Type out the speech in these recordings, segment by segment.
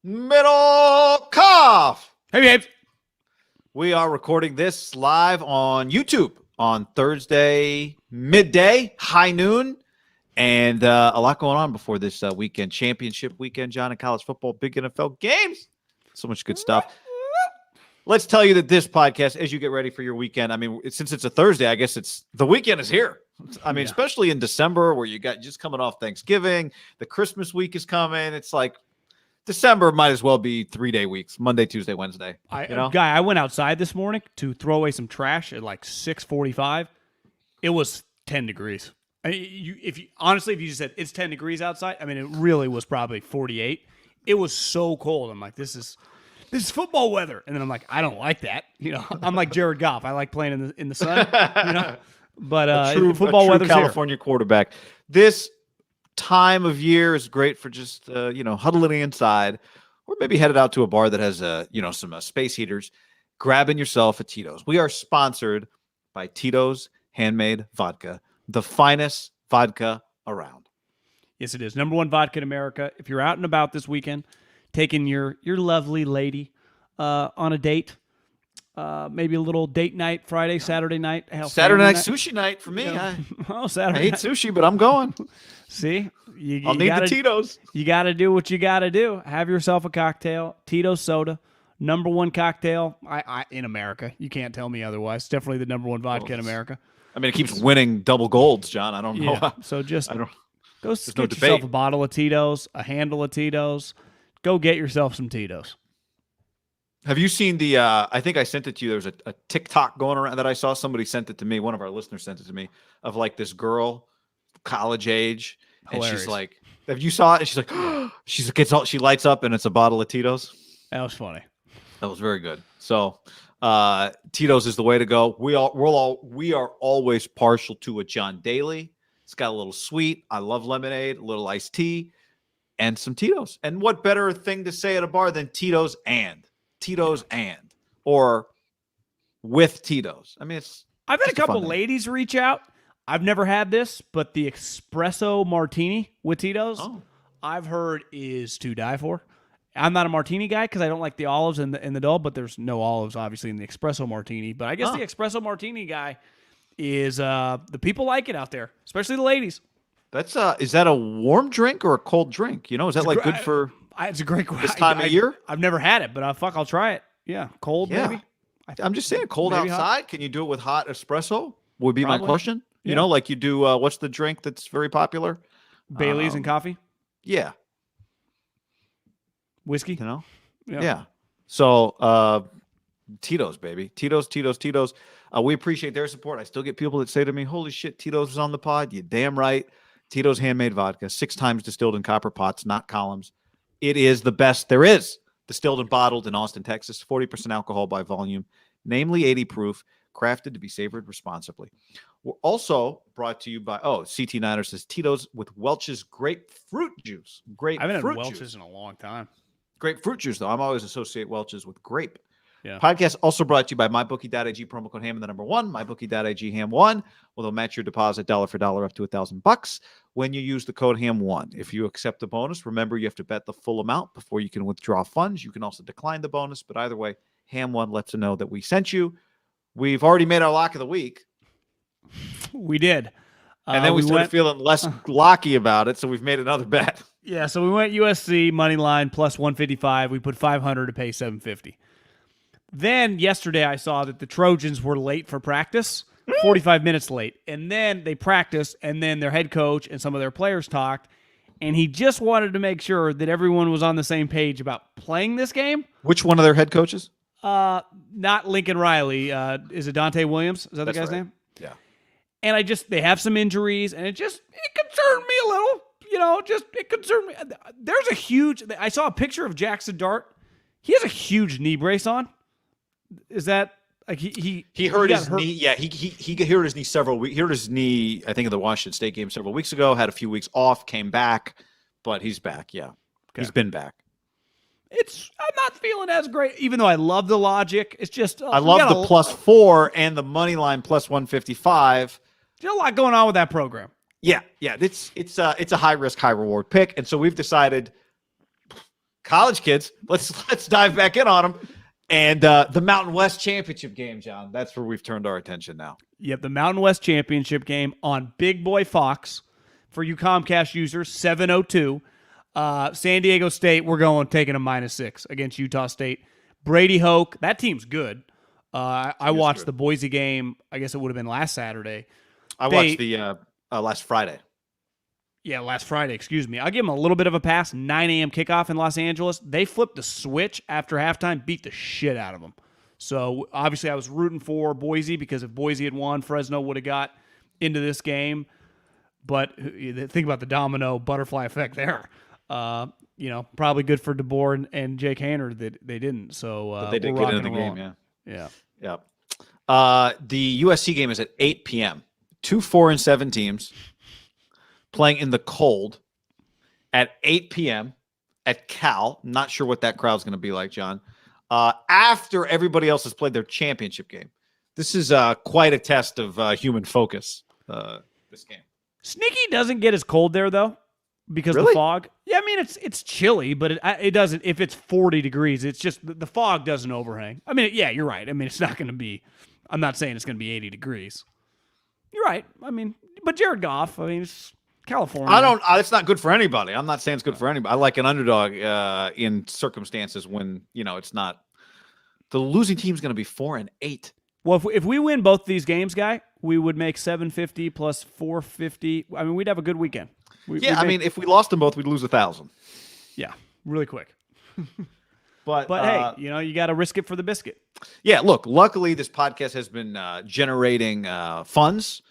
Middlekauff. Hey, babes. We are recording this live on YouTube on Thursday midday, high noon, and a lot going on before this weekend. Championship weekend, John, in college football, big NFL games. So much good stuff. Let's tell you that this podcast, as you get ready for your weekend, I mean, since it's a Thursday, I guess the weekend is here. I mean, especially in December where you got just coming off Thanksgiving, the Christmas week is coming. It's like December might as well be 3-day weeks, Monday, Tuesday, Wednesday. I went outside this morning to throw away some trash at like 6:45. It was 10 degrees. I mean, if you just said it's 10 degrees outside, I mean, it really was probably 48. It was so cold. I'm like, this is football weather. And then I'm like, I don't like that. I'm like Jared Goff. I like playing in the sun, But a true weather's California quarterback. This time of year is great for just huddling inside, or maybe headed out to a bar that has some space heaters, grabbing yourself a Tito's. We are sponsored by Tito's Handmade Vodka, the finest vodka around. Yes, it is. Number one vodka in America. If you're out and about this weekend, taking your lovely lady on a date, maybe a little date night, Friday, Saturday night. Saturday night, sushi night for me. Saturday I hate sushi, but I'm going. See? I'll need the Tito's. You got to do what you got to do. Have yourself a cocktail. Tito's soda, number one cocktail in America. You can't tell me otherwise. It's definitely the number one vodka in America. I mean, it keeps winning double golds, John. I don't know. Yeah. So just go get yourself a bottle of Tito's, a handle of Tito's. Go get yourself some Tito's. Have you seen the I think I sent it to you. There's a TikTok going around that I saw. Somebody sent it to me. One of our listeners sent it to me of like this girl, college age. Hilarious. And she's like, have you saw it? And she's like, she lights up and it's a bottle of Tito's. That was funny. That was very good. So Tito's is the way to go. We are always partial to a John Daly. It's got a little sweet. I love lemonade, a little iced tea, and some Tito's. And what better thing to say at a bar than Tito's or with Tito's? I mean, I've had a couple ladies reach out. I've never had this, but the espresso martini with Tito's, I've heard is to die for. I'm not a martini guy because I don't like the olives in the dough, but there's no olives obviously in the espresso martini. But I guess the espresso martini guy is the people like it out there, especially the ladies. That's is that a warm drink or a cold drink? Is that good for? It's a great question. This time of year? I've never had it, but I'll try it. Yeah, cold maybe. I'm just saying, cold outside. Hot. Can you do it with hot espresso? Would be my question. Yeah. Like you do. What's the drink that's very popular? Bailey's and coffee. Yeah. Whiskey. Yeah. So Tito's, baby. Tito's. We appreciate their support. I still get people that say to me, "Holy shit, Tito's is on the pod." You damn right. Tito's Handmade Vodka, 6 times distilled in copper pots, not columns. It is the best there is. Distilled and bottled in Austin, Texas. 40% alcohol by volume, namely 80 proof, crafted to be savored responsibly. We're also brought to you by, CT Niner says Tito's with Welch's grapefruit juice. I haven't had Welch's in a long time. Grapefruit juice, though. I'm always associate Welch's with grape. Yeah. Podcast also brought to you by MyBookie.ag, promo code HAM and the number 1, MyBookie.ag HAM1. Well, they'll match your deposit dollar for dollar up to $1,000 when you use the code HAM1. If you accept the bonus, remember you have to bet the full amount before you can withdraw funds. You can also decline the bonus, but either way, HAM1 lets you know that we sent you. We've already made our lock of the week. We did. And then we started feeling less locky about it, so we've made another bet. Yeah, so we went USC money line plus 155. We put 500 to pay 750. Then yesterday I saw that the Trojans were late for practice, 45 minutes late. And then they practiced, and then their head coach and some of their players talked, and he just wanted to make sure that everyone was on the same page about playing this game. Which one of their head coaches? Not Lincoln Riley. Is it Dante Williams? Is that the guy's name? Yeah. And they have some injuries, and it concerned me a little. It concerned me. I saw a picture of Jackson Dart. He has a huge knee brace on. Is that like he hurt his knee? Yeah, he hurt his knee several weeks. He hurt his knee, I think, in the Washington State game several weeks ago. Had a few weeks off, came back, but he's back. Yeah, He's been back. I'm not feeling as great, even though I love the logic. It's just I love the +4 and the money line plus 155. There's a lot going on with that program. Yeah. It's a high risk, high reward pick, and so we've decided college kids. Let's dive back in on them. And the Mountain West Championship game, John. That's where we've turned our attention now. Yep, the Mountain West Championship game on Big Boy Fox. For you Comcast users, 7:02. San Diego State, we're taking a -6 against Utah State. Brady Hoke, that team's good. I watched the Boise game. I guess it would have been last Saturday. I watched the last Friday. Yeah, last Friday, excuse me. I'll give them a little bit of a pass. 9 a.m. kickoff in Los Angeles. They flipped the switch after halftime, beat the shit out of them. So, obviously, I was rooting for Boise because if Boise had won, Fresno would have got into this game. But think about the domino butterfly effect there. Probably good for DeBoer and Jake Haner that they didn't. So, but they did get into the game, yeah. The USC game is at 8 p.m. 2 4-7 teams playing in the cold at 8 p.m. at Cal. Not sure what that crowd's going to be like, John. After everybody else has played their championship game. This is quite a test of human focus, this game. Sneaky doesn't get as cold there, though, because the fog. Yeah, I mean, it's chilly, but it doesn't. If it's 40 degrees, it's just the fog doesn't overhang. I mean, yeah, you're right. I mean, it's not going to be – I'm not saying it's going to be 80 degrees. You're right. I mean, but Jared Goff, I mean, it's California. It's not good for anybody. I'm not saying it's good for anybody. I like an underdog in circumstances when, it's not – the losing team's going to be 4-8. Well, if we win both these games, Guy, we would make $750 plus $450. I mean, we'd have a good weekend. If we lost them both, we'd lose 1,000. Yeah, really quick. But hey, you got to risk it for the biscuit. Yeah, look, luckily this podcast has been generating funds.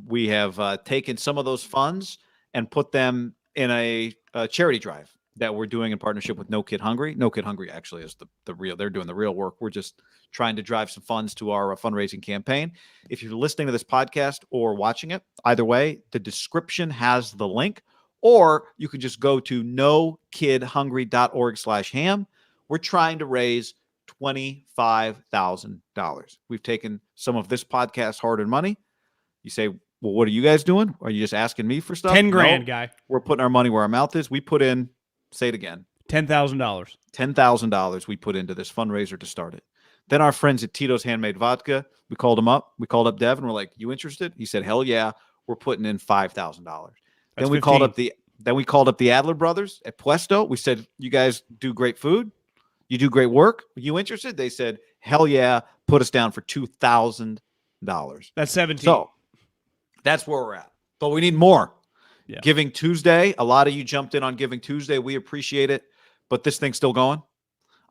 We have taken some of those funds and put them in a charity drive that we're doing in partnership with No Kid Hungry. No Kid Hungry actually is the real, they're doing the real work. We're just trying to drive some funds to our fundraising campaign. If you're listening to this podcast or watching it, either way, the description has the link, or you can just go to nokidhungry.org/ham. We're trying to raise $25,000. We've taken some of this podcast hard-earned money. You say, well, what are you guys doing? Are you just asking me for stuff? 10 grand, Guy. We're putting our money where our mouth is. We put in, say it again, $10,000. $10,000 we put into this fundraiser to start it. Then our friends at Tito's Handmade Vodka, we called them up. We called up Dev and we're like, you interested? He said, hell yeah, we're putting in $5,000. Then we called up the Adler brothers at Puesto. We said, you guys do great food. You do great work. Are you interested? They said, hell yeah, put us down for $2,000. That's 17. So that's where we're at. But we need more. Yeah. Giving Tuesday. A lot of you jumped in on Giving Tuesday. We appreciate it. But this thing's still going.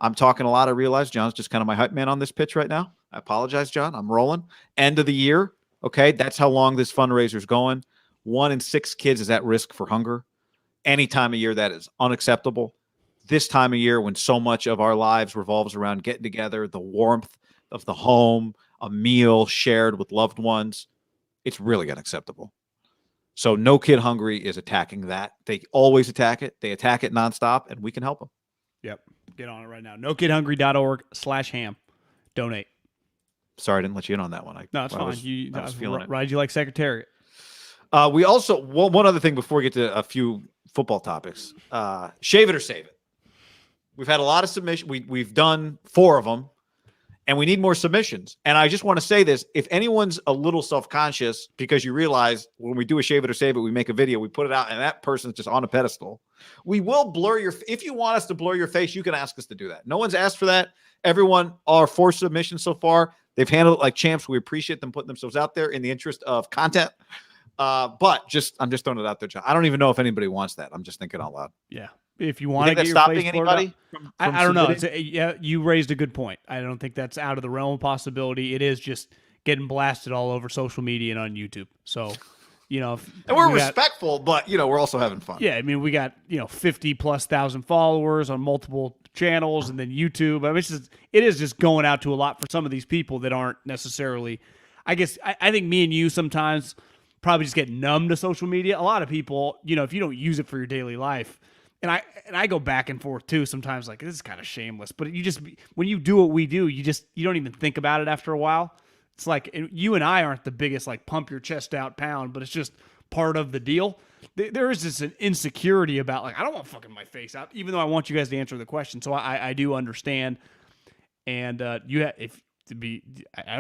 I'm talking a lot. I realize John's just kind of my hype man on this pitch right now. I apologize, John. I'm rolling. End of the year. Okay. That's how long this fundraiser's going. 1 in 6 kids is at risk for hunger. Any time of year that is unacceptable. This time of year when so much of our lives revolves around getting together, the warmth of the home, a meal shared with loved ones, it's really unacceptable. So No Kid Hungry is attacking that. They always attack it. They attack it nonstop, and we can help them. Yep. Get on it right now. NoKidHungry.org/ham. Donate. Sorry, I didn't let you in on that one. No, it's fine. I was feeling it. Ride you like Secretariat. We also, one other thing before we get to a few football topics. Shave it or save it. We've had a lot of submissions. We've done 4 of them, and we need more submissions. And I just want to say this. If anyone's a little self-conscious because you realize when we do a shave it or save it, we make a video, we put it out, and that person's just on a pedestal, we will blur your – if you want us to blur your face, you can ask us to do that. No one's asked for that. Everyone, our 4 submissions so far, they've handled it like champs. We appreciate them putting themselves out there in the interest of content. But I'm just throwing it out there, John. I don't even know if anybody wants that. I'm just thinking out loud. Yeah. If you want to get your face anybody from I don't know. You raised a good point. I don't think that's out of the realm of possibility. It is just getting blasted all over social media and on YouTube. So, and we're respectful, but we're also having fun. Yeah, I mean, we got 50,000+ followers on multiple channels, and then YouTube. I mean, it is just going out to a lot for some of these people that aren't necessarily. I guess I think me and you sometimes probably just get numb to social media. A lot of people, if you don't use it for your daily life. And I go back and forth too sometimes, like, this is kind of shameless, but when you do what we do, you don't even think about it after a while. It's like, you and I aren't the biggest, like, pump your chest out pound, but it's just part of the deal. There is just an insecurity about like I don't want fucking my face out, even though I want you guys to answer the question. So I do understand. And I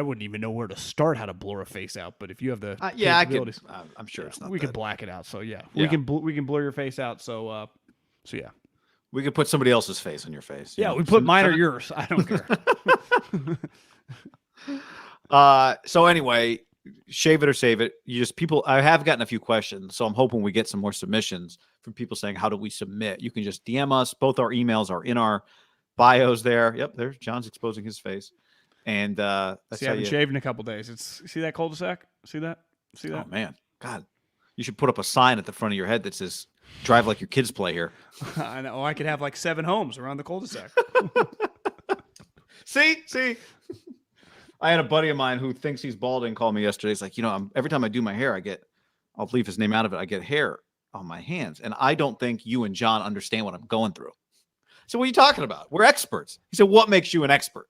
wouldn't even know where to start how to blur a face out. But if you have the capabilities, I'm sure it's not. We could black it out. So we can blur your face out. So yeah. We could put somebody else's face on your face. Yeah, we put mine or yours. I don't care. So anyway, shave it or save it. I have gotten a few questions, so I'm hoping we get some more submissions from people saying, how do we submit? You can just DM us. Both our emails are in our bios there. Yep, there's John's exposing his face. And that's I haven't shaved in a couple days. See that cul-de-sac? See that? Oh man. God. You should put up a sign at the front of your head that says drive like your kids play here. I know. I could have like 7 homes around the cul-de-sac. See? I had a buddy of mine who thinks he's balding call me yesterday. He's like, every time I do my hair, I'll leave his name out of it. I get hair on my hands. And I don't think you and John understand what I'm going through. So what are you talking about? We're experts. He said, what makes you an expert?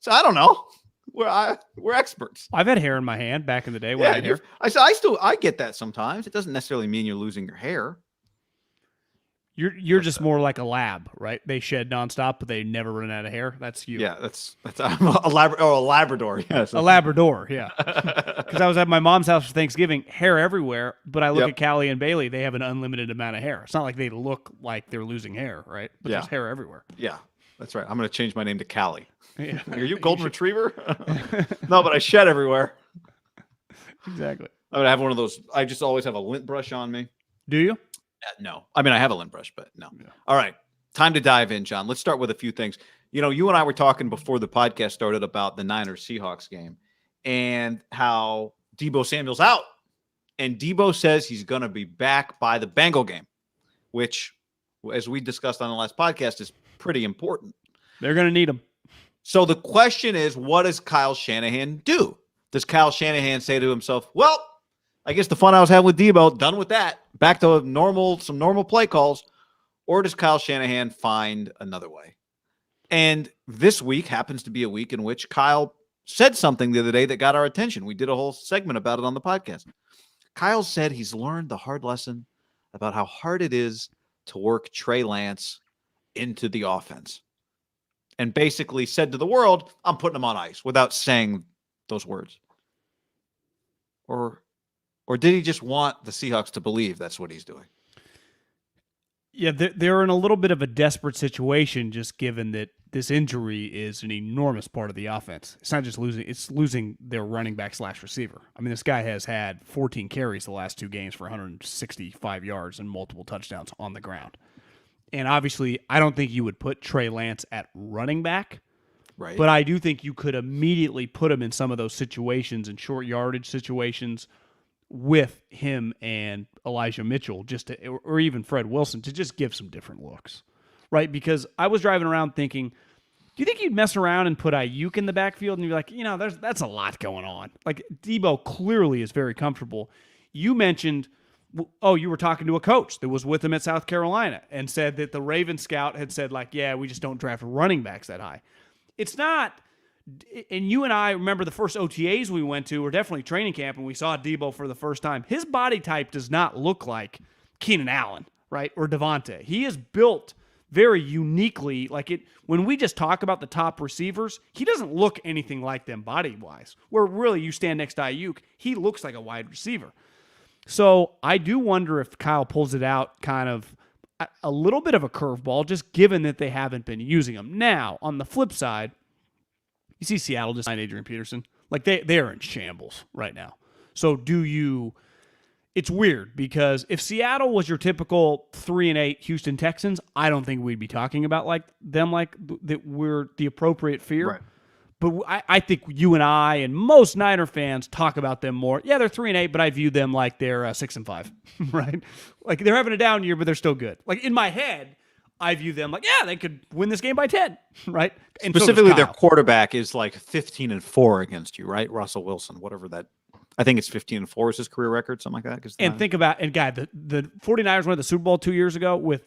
So I don't know. We're experts. I've had hair in my hand back in the day. When I had hair. I get that sometimes. It doesn't necessarily mean you're losing your hair. You're just more like a lab, right? They shed nonstop, but they never run out of hair. That's you. Yeah, that's a Labrador. Yes, a Labrador. Yeah, because I was at my mom's house for Thanksgiving, hair everywhere. But I look at Callie and Bailey; they have an unlimited amount of hair. It's not like they look like they're losing hair, right? But there's hair everywhere. Yeah, that's right. I'm going to change my name to Callie. Yeah. Are you a golden retriever? No, but I shed everywhere. Exactly. I would have one of those. I just always have a lint brush on me. Do you? No. I mean, I have a lint brush, but no. Yeah. All right. Time to dive in, John. Let's start with a few things. You and I were talking before the podcast started about the Niners-Seahawks game and how Deebo Samuel's out. And Deebo says he's going to be back by the Bengal game, which, as we discussed on the last podcast, is pretty important. They're going to need him. So the question is, what does Kyle Shanahan do? Does Kyle Shanahan say to himself, well, I guess the fun I was having with Deebo, done with that. Back to some normal play calls. Or does Kyle Shanahan find another way? And this week happens to be a week in which Kyle said something the other day that got our attention. We did a whole segment about it on the podcast. Kyle said he's learned the hard lesson about how hard it is to work Trey Lance into the offense. And basically said to the world, I'm putting him on ice, without saying those words. Or did he just want the Seahawks to believe that's what he's doing? Yeah, they're in a little bit of a desperate situation, just given that this injury is an enormous part of the offense. It's not just losing; it's losing their running back / receiver. I mean, this guy has had 14 carries the last 2 games for 165 yards and multiple touchdowns on the ground. And obviously, I don't think you would put Trey Lance at running back. Right. But I do think you could immediately put him in some of those situations and short yardage situations with him and Elijah Mitchell, or even Fred Wilson, to just give some different looks, right? Because I was driving around thinking, do you think you'd mess around and put Ayuk in the backfield? And you're like, that's a lot going on. Like, Deebo clearly is very comfortable. You mentioned, you were talking to a coach that was with him at South Carolina and said that the Raven scout had said, like, yeah, we just don't draft running backs that high. It's not. And you and I remember the first OTAs we went to were definitely training camp, and we saw Deebo for the first time. His body type does not look like Keenan Allen, right, or Devontae. He is built very uniquely. When we just talk about the top receivers, he doesn't look anything like them body-wise. Where really you stand next to Ayuk, he looks like a wide receiver. So I do wonder if Kyle pulls it out kind of a little bit of a curveball, just given that they haven't been using him. Now, on the flip side, you see Seattle just signed Adrian Peterson. Like, they are in shambles right now. So it's weird because if Seattle was your typical 3-8 Houston Texans, I don't think we'd be talking about that we're the appropriate fear. Right. But I think you and I and most Niner fans talk about them more. Yeah, they're 3-8, but I view them like they're 6-5, right? Like, they're having a down year, but they're still good. Like, in my head, I view them like, yeah, they could win this game by 10, right? And specifically, so their quarterback is like 15-4 against you, right? Russell Wilson, whatever that. I think it's 15-4 is his career record, something like that. And think about, and guy, the 49ers won the Super Bowl 2 years ago with,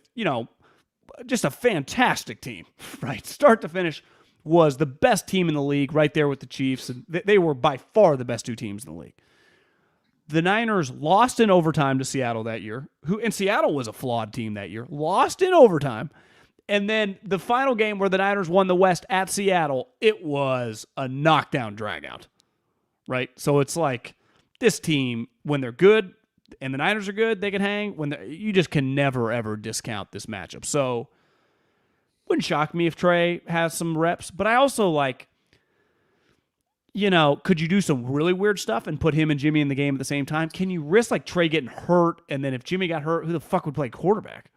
just a fantastic team, right? Start to finish was the best team in the league right there with the Chiefs. And they were by far the best 2 teams in the league. the Niners lost in overtime to Seattle that year, and Seattle was a flawed team that year, lost in overtime. And then the final game where the Niners won the West at Seattle, it was a knockdown dragout, right? So it's like this team, when they're good and the Niners are good, they can hang. You just can never, ever discount this matchup. So wouldn't shock me if Trey has some reps, but I also could you do some really weird stuff and put him and Jimmy in the game at the same time? Can you risk Trey getting hurt, and then if Jimmy got hurt, who the fuck would play quarterback?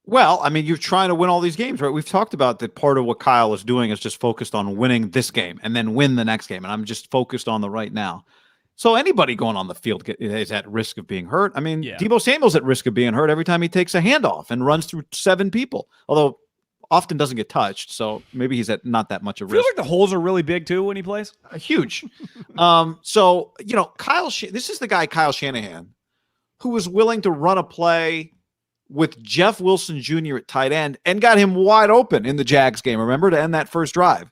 Well, I mean, you're trying to win all these games, right? We've talked about that part of what Kyle is doing is just focused on winning this game and then win the next game, and I'm just focused on the right now. So anybody going on the field is at risk of being hurt. I mean, Deebo Samuel's at risk of being hurt every time he takes a handoff and runs through 7 people, although often doesn't get touched, so maybe he's at not that much of risk. I feel like the holes are really big too when he plays. Huge. This is the guy, Kyle Shanahan, who was willing to run a play with Jeff Wilson Jr. at tight end and got him wide open in the Jags game, remember, to end that first drive,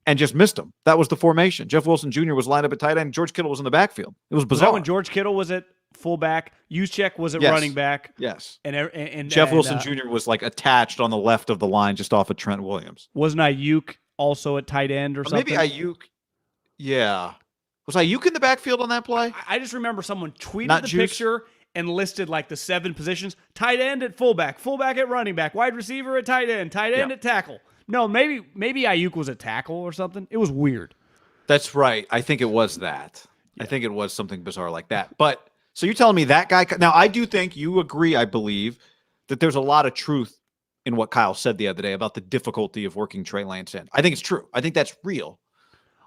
and just missed him. That was the formation. Jeff Wilson Jr. was lined up at tight end. George Kittle was in the backfield. It was bizarre. When George Kittle was at fullback, Juszczyk was at running back. Yes. And Jeff Wilson Jr. was attached on the left of the line just off of Trent Williams. Wasn't Ayuk also at tight end or something? Maybe Ayuk. Yeah. Was Ayuk in the backfield on that play? I just remember someone tweeted the picture and listed the 7 positions. Tight end at fullback at running back, wide receiver at tight end at tackle. No, maybe Ayuk was a tackle or something. It was weird. That's right. I think it was that. Yeah. I think it was something bizarre like that. But so you're telling me that guy – now, I do think you agree, I believe, that there's a lot of truth in what Kyle said the other day about the difficulty of working Trey Lance in. I think it's true. I think that's real.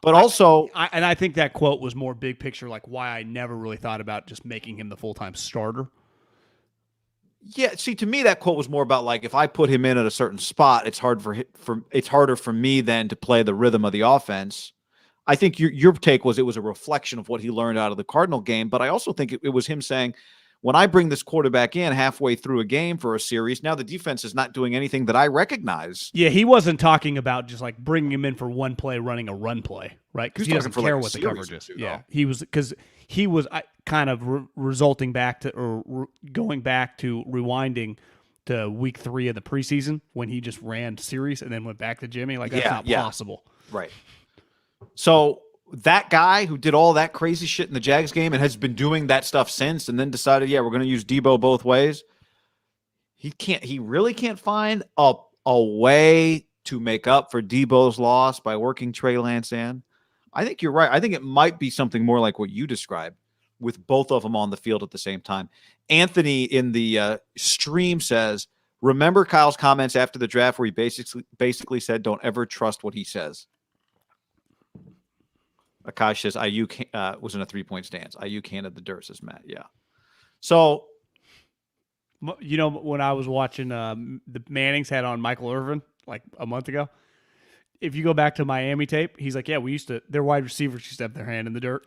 But also – I think that quote was more big picture, why I never really thought about just making him the full-time starter. Yeah, see, to me, that quote was more about if I put him in at a certain spot, it's harder for me then to play the rhythm of the offense. I think your take was it was a reflection of what he learned out of the Cardinal game, but I also think it was him saying, when I bring this quarterback in halfway through a game for a series, now the defense is not doing anything that I recognize. Yeah, he wasn't talking about just bringing him in for one play, running a run play, right? Because he doesn't care what the coverage is. Yeah, he was kind of resulting back to or going back to rewinding to week 3 of the preseason when he just ran series and then went back to Jimmy. That's not possible. Right. So that guy who did all that crazy shit in the Jags game and has been doing that stuff since and then decided, we're going to use Deebo both ways. He really can't find a way to make up for Deebo's loss by working Trey Lance in. I think you're right. I think it might be something more like what you described with both of them on the field at the same time. Anthony in the stream says, remember Kyle's comments after the draft where he basically said, don't ever trust what he says. Akash says Ayuk was in a 3-point stance. Ayuk handed the dirt, says Matt. Yeah. So, when I was watching the Mannings had on Michael Irvin a month ago, if you go back to Miami tape, he's their wide receivers used to have their hand in the dirt,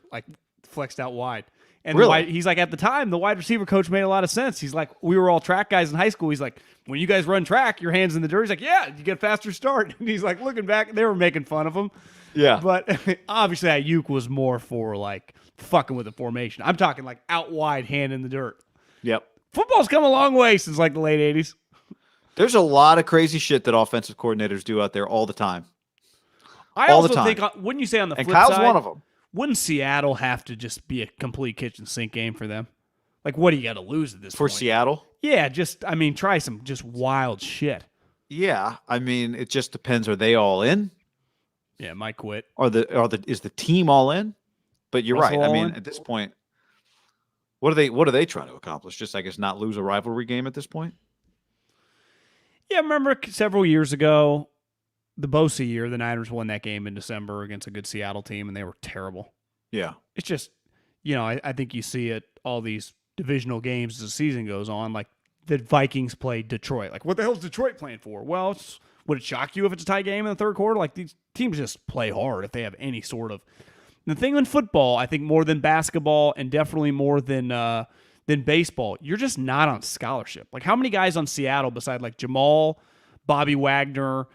flexed out wide. And really? He's at the time, the wide receiver coach made a lot of sense. He's we were all track guys in high school. He's when you guys run track, your hand's in the dirt. He's you get a faster start. And he's looking back, they were making fun of him. Yeah. But obviously Ayuk was more for fucking with the formation. I'm talking out wide, hand in the dirt. Yep. Football's come a long way since the late 80s. There's a lot of crazy shit that offensive coordinators do out there all the time. I also think, wouldn't you say on the flip Kyle's side, one of them. Wouldn't Seattle have to just be a complete kitchen sink game for them? What do you got to lose at this point? For Seattle? Yeah, try some just wild shit. Yeah, it just depends. Are they all in? Yeah, might quit. Is the team all in? But you're Russell right. At this point, what are they trying to accomplish? Just not lose a rivalry game at this point? Yeah, remember several years ago, the Bosa year, the Niners won that game in December against a good Seattle team, and they were terrible. Yeah. It's just, I think you see it all these divisional games as the season goes on, the Vikings played Detroit. What the hell is Detroit playing for? Well, would it shock you if it's a tight game in the third quarter? These teams just play hard if they have any sort of... The thing in football, I think more than basketball and definitely more than baseball, you're just not on scholarship. How many guys on Seattle beside Jamal, Bobby Wagner,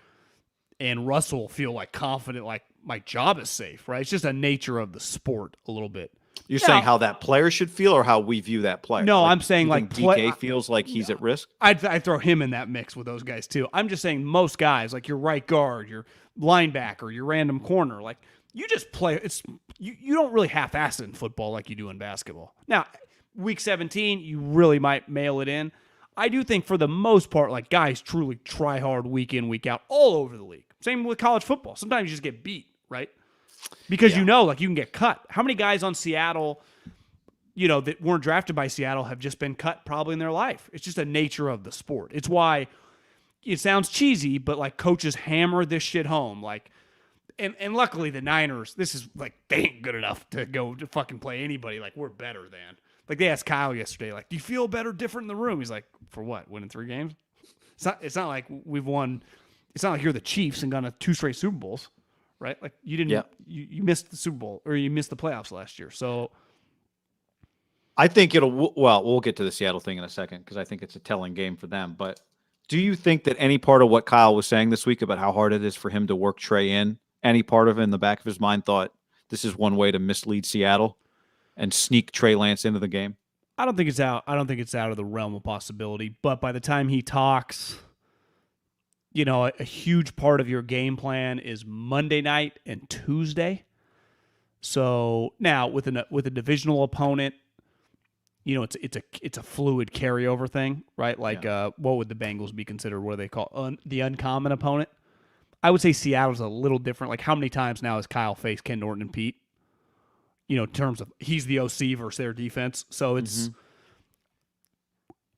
and Russell feel confident my job is safe, right? It's just a nature of the sport a little bit. You're saying how that player should feel or how we view that player? No, Like, I'm saying you like think DK feels like he's at risk? I'd throw him in that mix with those guys too. I'm just saying most guys, like your right guard, your linebacker, your random corner, like you just play. It's you don't really half-ass it in football like you do in basketball. Now, week 17, you really might mail it in. I do think for the most part, like guys truly try hard week in, week out, all over the league. Same with college football. Sometimes you just get beat, right? Because like you can get cut. How many guys on Seattle, that weren't drafted by Seattle have just been cut probably in their life? It's just a nature of the sport. It's why it sounds cheesy, but like coaches hammer this shit home. Like, and luckily the Niners, this is like, they ain't good enough to go to fucking play anybody. Like, we're better than. Like, they asked Kyle yesterday, like, do you feel better, different in the room? He's like, for what? Winning 3 games? It's not like we've won. It's not like you're the Chiefs and gone to 2 straight Super Bowls, right? Like, you didn't. You missed the Super Bowl or you missed the playoffs last year. So I think we'll get to the Seattle thing in a second because I think it's a telling game for them. But do you think that any part of what Kyle was saying this week about how hard it is for him to work Trey in, any part of it in the back of his mind thought this is one way to mislead Seattle and sneak Trey Lance into the game? I don't think it's out. I don't think it's out of the realm of possibility. But by the time he talks, a huge part of your game plan is Monday night and Tuesday. So now with a divisional opponent, it's a fluid carryover thing, right? Like what would the Bengals be considered? What do they call the uncommon opponent? I would say Seattle's a little different. Like how many times now has Kyle faced Ken Norton and Pete? In terms of he's the OC versus their defense. So it's,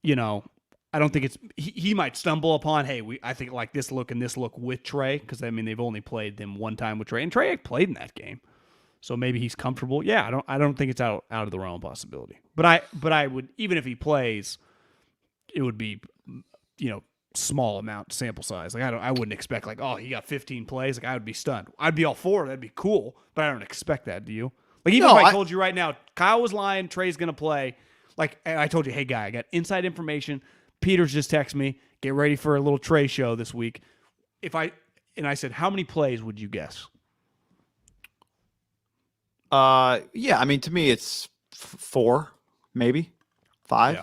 I don't think it's he might stumble upon, I think like this look and this look with Trey, because they've only played them one time with Trey, and Trey played in that game, so maybe he's comfortable. Yeah, I don't think it's out of the realm of possibility. But I would, even if he plays, it would be small amount sample size. Like I wouldn't expect like, oh, he got 15 plays. Like I would be stunned. I'd be all for it. That'd be cool, but I don't expect that. Do you? Like even if I told you right now, Kyle was lying, Trey's gonna play. Like I told you, hey guy, I got inside information. Peter's just texted me, get ready for a little Trey show this week. I said, how many plays would you guess? Yeah, I mean, to me, it's 4, maybe 5. Yeah.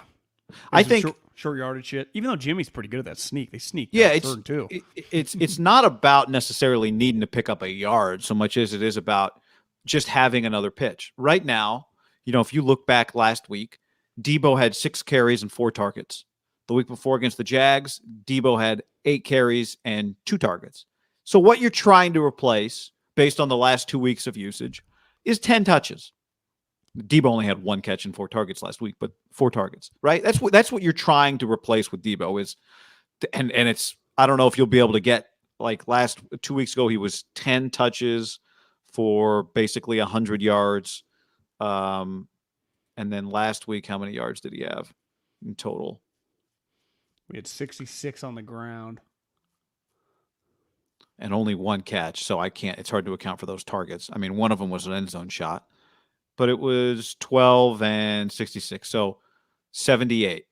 I think short yardage shit. Even though Jimmy's pretty good at that sneak, they sneak. Yeah, it's 3rd too. It's not about necessarily needing to pick up a yard so much as it is about just having another pitch. Right now, if you look back last week, Debo had 6 carries and 4 targets. The week before against the Jags, Debo had 8 carries and 2 targets. So what you're trying to replace, based on the last 2 weeks of usage, is 10 touches. Debo only had 1 catch and 4 targets last week, but 4 targets, right? That's what you're trying to replace with Debo is, and it's, I don't know if you'll be able to get, like 2 weeks ago, he was 10 touches for basically 100 yards. And then last week, how many yards did he have in total? We had 66 on the ground. And only 1 catch, so it's hard to account for those targets. I mean, one of them was an end zone shot. But it was 12 and 66, so 78.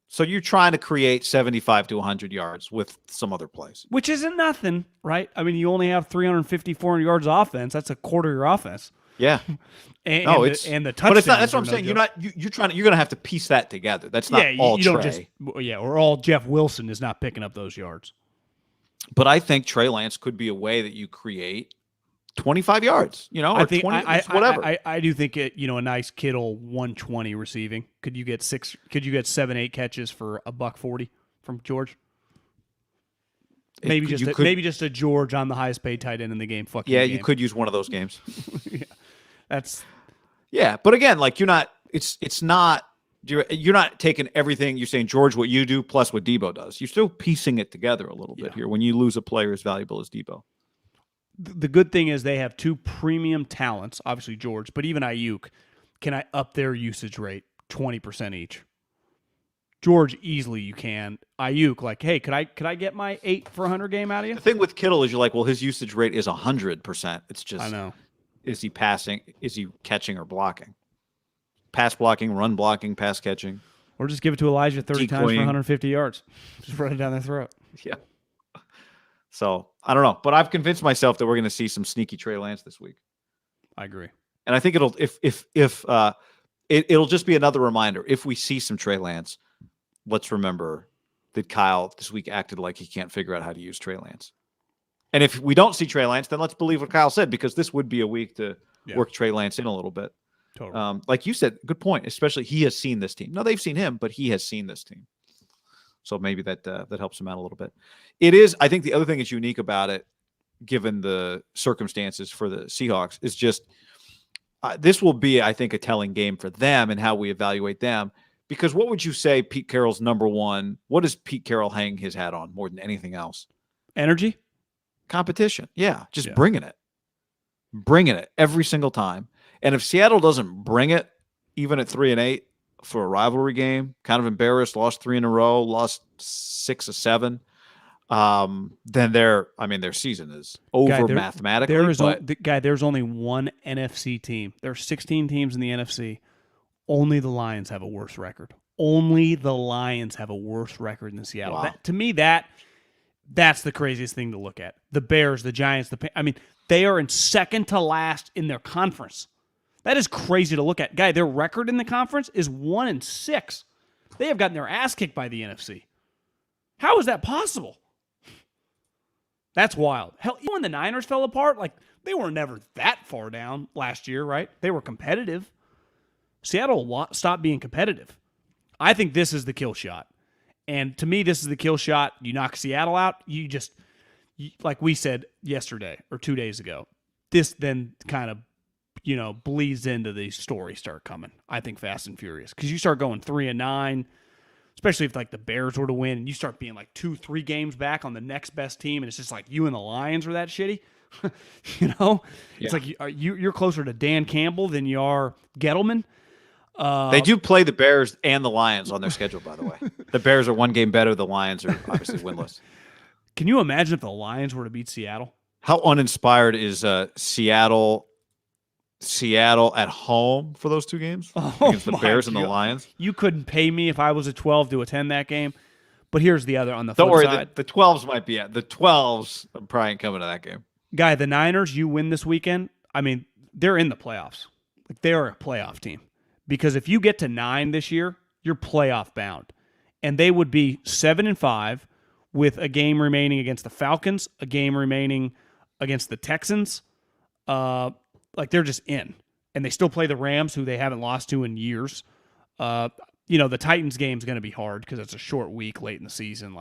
So you're trying to create 75 to 100 yards with some other plays. Which isn't nothing, right? I mean, you only have 350, 400 yards of offense. That's a quarter of your offense. Yeah. And the touchdowns. But it's not. That's what I'm saying. You're going to have to piece that together. That's not all you Trey. Don't just, or all Jeff Wilson is not picking up those yards. But I think Trey Lance could be a way that you create 25 yards, or 20, whatever. I do think a nice Kittle 120 receiving. Could you get 7-8 catches for $140 from George? Maybe just a George on the highest paid tight end in the game. You could use one of those games. Yeah, but again, like you're not taking everything. You're saying, George, what you do plus what Debo does. You're still piecing it together a little bit here when you lose a player as valuable as Debo. The good thing is they have 2 premium talents, obviously George, but even Ayuk. Can I up their usage rate 20% each? George, easily you can. Ayuk, like, hey, could I get my 8 for 100 game out of you? The thing with Kittle is you're like, well, his usage rate is 100%. It's just, I know. Is he passing? Is he catching or blocking? Pass blocking, run blocking, pass catching. Or just give it to Elijah 30 times for 150 yards. Just run it down their throat. Yeah. So, I don't know. But I've convinced myself that we're going to see some sneaky Trey Lance this week. I agree. And I think it'll it'll just be another reminder. If we see some Trey Lance, let's remember that Kyle this week acted like he can't figure out how to use Trey Lance. And if we don't see Trey Lance, then let's believe what Kyle said, because this would be a week to work Trey Lance in a little bit. Totally. Like you said, good point. Especially he has seen this team. No, they've seen him, but he has seen this team. So maybe that helps him out a little bit. It is. I think the other thing that's unique about it, given the circumstances for the Seahawks, is just this will be, I think, a telling game for them and how we evaluate them. Because what would you say Pete Carroll's number one? What does Pete Carroll hang his hat on more than anything else? Energy? Competition. Yeah, just bringing it every single time. And if Seattle doesn't bring it, even at 3-8 for a rivalry game, kind of embarrassed, lost 3 in a row, lost 6 of 7, then their season is over mathematically. There's only one NFC team. There are 16 teams in the NFC. Only the Lions have a worse record. Only the Lions have a worse record than Seattle. Wow. To me, that's the craziest thing to look at. The Bears, the Giants, they are in second to last in their conference. That is crazy to look at. Guy, their record in the conference is 1-6. They have gotten their ass kicked by the NFC. How is that possible? That's wild. Hell, even when the Niners fell apart, they were never that far down last year, right? They were competitive. Seattle stopped being competitive. I think this is the kill shot. And to me, this is the kill shot. You knock Seattle out, like we said yesterday or 2 days ago, this then kind of, bleeds into the stories start coming, I think, fast and furious. Because you start going 3-9, especially if the Bears were to win, and you start being 2-3 games back on the next best team, and it's just you and the Lions are that shitty. It's you're closer to Dan Campbell than you are Gettleman. They do play the Bears and the Lions on their schedule, by the way. The Bears are one game better. The Lions are obviously winless. Can you imagine if the Lions were to beat Seattle? How uninspired is Seattle at home for those 2 games against the Bears and the Lions? You couldn't pay me if I was a 12 to attend that game. But here's the other on the Don't flip worry, side. the 12s might be at the 12s. I'm probably ain't coming to that game. Guy, the Niners, you win this weekend. They're in the playoffs. They're a playoff team. Because if you get to 9 this year, you're playoff bound. And they would be 7-5 with a game remaining against the Falcons, a game remaining against the Texans. They're just in. And they still play the Rams, who they haven't lost to in years. The Titans game's going to be hard because it's a short week late in the season.